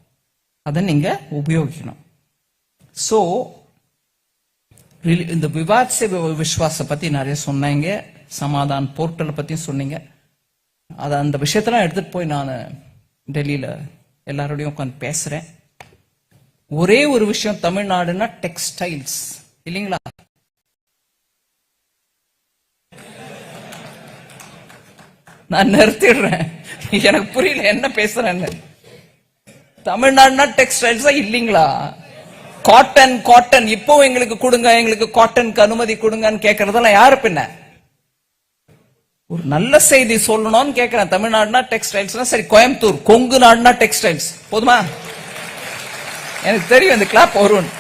அதை நீங்க உபயோகிக்கணும். சோ இந்த விவாத் சே விஸ்வாச பத்தி நிறைய சொன்னீங்க, சமாதான் போர்ட்டல் பத்தி சொன்னீங்க. அத அந்த விஷயத்தெல்லாம் எடுத்துட்டு போய் நான் டெல்லியில எல்லாரோடையும் உட்காந்து பேசுறேன். ஒரே ஒரு விஷயம், தமிழ்நாடுன்னா டெக்ஸ்டைல்ஸ் இல்லைங்களா? நான் நிறுத்திடுறேன், எனக்கு புரியல என்ன பேசுறேன்னு. தமிழ்நாடுனா டெக்ஸ்டைல்ஸா இல்லீங்களா? காட்டன் காட்டன் இப்போ எங்களுக்கு கொடுங்க, எங்களுக்கு காட்டனுக்கு அனுமதி கொடுங்கன்னு கேட்கறதெல்லாம் யாரு பின்ன? ஒரு நல்ல செய்தி சொல்லணும்னு கேட்கிறேன். தமிழ்நாடுனா டெக்ஸ்டைல்ஸ்னா சரி, கோயம்புத்தூர் கொங்கு நாடுனா டெக்ஸ்டைல்ஸ் போதுமா? எனக்கு தெரியும் இந்த கிளாப் வரும்.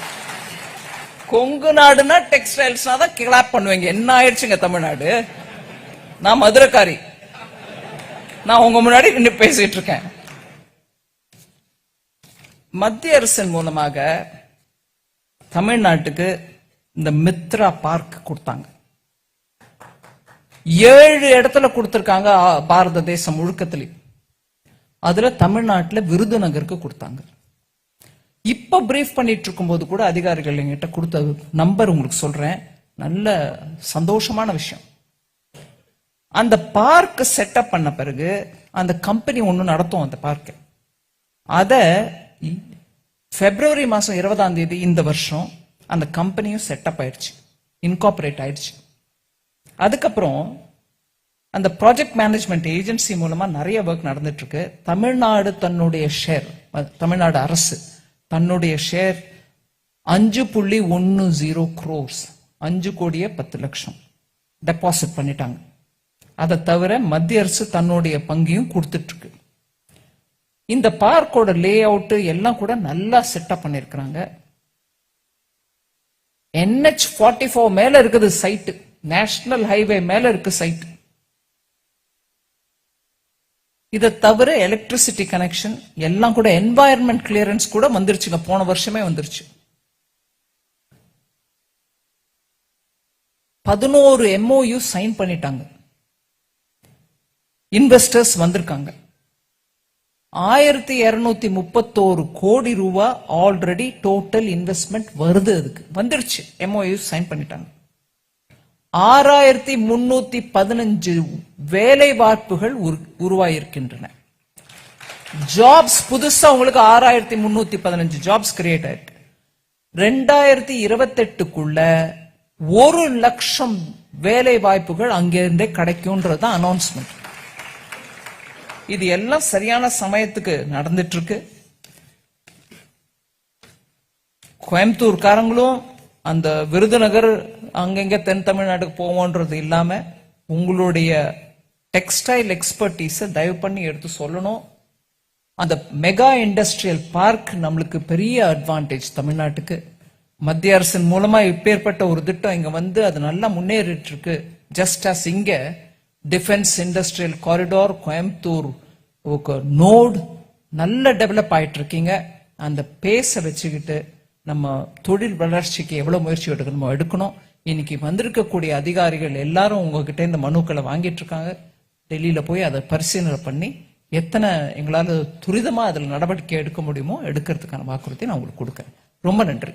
கொங்கு நாடுனா டெக்ஸ்டைல்ஸ்னா தான் கிளாப் பண்ணுவீங்க. என்ன ஆயிடுச்சுங்க தமிழ்நாடு? நான் மதுரைக்காரி, நான் உங்க முன்னாடி நின்று பேசிட்டு இருக்கேன். மத்திய அரசின் மூலமாக தமிழ்நாட்டுக்கு இந்த மித்ரா பார்க் கொடுத்தாங்க. 7 இடத்துல கொடுத்திருக்காங்க பாரத தேசம் முழுக்கத்திலே. அதுல தமிழ்நாட்டுல விருதுநகருக்கு கொடுத்தாங்க. இப்ப பிரீஃப் பண்ணிட்டு இருக்கும் போது கூட அதிகாரிகள் எங்கிட்ட கொடுத்த நம்பர் உங்களுக்கு சொல்றேன். நல்ல சந்தோஷமான விஷயம். அந்த பார்க் செட்டப் பண்ண பிறகு அந்த கம்பெனி ஒண்ணு நடத்தும் அந்த பார்க்க. அத பிப்ரவரி மாசம் 20ஆம் தேதி இந்த வருஷம் அந்த கம்பெனியும் செட்டப் ஆயிடுச்சு, இன்கார்பரேட் ஆயிடுச்சு. அதுக்கப்புறம் அந்த ப்ராஜெக்ட் மேனேஜ்மெண்ட் ஏஜென்சி மூலமா நிறைய ஒர்க் நடந்துட்டு இருக்கு. தமிழ்நாடு தன்னுடைய ஷேர், தமிழ்நாடு அரசு தன்னுடைய ஷேர் 5.10 crores, 5 கோடியே 10 லட்சம் டெபாசிட் பண்ணிட்டாங்க. அதை தவிர மத்திய அரசு தன்னுடைய பங்கையும் கொடுத்துட்டு இருக்கு. இந்த பார்க்கோட லே அவுட் எல்லாம் கூட நல்லா செட்டப் பண்ணிருக்கிறாங்க. NH-44 மேல இருக்குது சைட், நேஷனல் ஹைவே மேல இருக்கு சைட். இதை தவிர எலக்ட்ரிசிட்டி கனெக்ஷன் எல்லாம் கூட, என்வாயர்மெண்ட் கிளியரன்ஸ் கூட வந்துருச்சுங்க, போன வருஷமே வந்துருச்சு. 11 MOU சைன் பண்ணிட்டாங்க, இன்வெஸ்டர்ஸ் வந்திருக்காங்க. 1231 கோடி ரூபாய் ஆல்ரெடி டோட்டல் இன்வெஸ்ட்மெண்ட் வருது, அதுக்கு வந்துருச்சு, MOU சைன் பண்ணிட்டாங்க. 6315 வேலை வாய்ப்புகள் உருவாயிருக்கின்றன. ஜாப்ஸ் புதுசா உங்களுக்கு 6315 ஜாப்ஸ் கிரியேட் ஆயிருக்கு. 2028க்குள்ள 1 லட்சம் வேலை வாய்ப்புகள் அங்கிருந்தே கிடைக்கும்ன்றது அனௌன்ஸ்மெண்ட். இது எல்லாம் சரியான சமயத்துக்கு நடந்துட்டு இருக்கு. கோயம்புத்தூர்காரங்களும் அந்த விருதுநகர் அங்கங்க தென் தமிழ்நாட்டுக்கு போவோன்றது இல்லாம உங்களுடைய டெக்ஸ்டைல் எக்ஸ்பர்டீஸை தயவு பண்ணி எடுத்து சொல்லணும். அந்த மெகா இண்டஸ்ட்ரியல் பார்க் நம்மளுக்கு பெரிய அட்வான்டேஜ் தமிழ்நாட்டுக்கு. மத்திய அரசின் மூலமா இப்பேற்பட்ட ஒரு திட்டம் இங்க வந்து அது நல்லா முன்னேறிட்டு இருக்கு. ஜஸ்ட் அஸ் இங்க defence industrial corridor Coimbatore node நல்ல டெவலப் ஆயிட்டு இருக்கீங்க. அந்த பேச வச்சுக்கிட்டு நம்ம தொழில் வளர்ச்சிக்கு எவ்வளவு முயற்சி எடுக்கணும். இன்னைக்கு வந்திருக்கக்கூடிய அதிகாரிகள் எல்லாரும் உங்ககிட்ட இந்த மனுக்களை வாங்கிட்டு இருக்காங்க. டெல்லியில போய் அதை பரிசீலனை பண்ணி எத்தனை எங்களால துரிதமா அதுல நடவடிக்கை எடுக்க முடியுமோ எடுக்கிறதுக்கான வாக்குறுதியை நான் உங்களுக்கு கொடுக்கறேன். ரொம்ப நன்றி.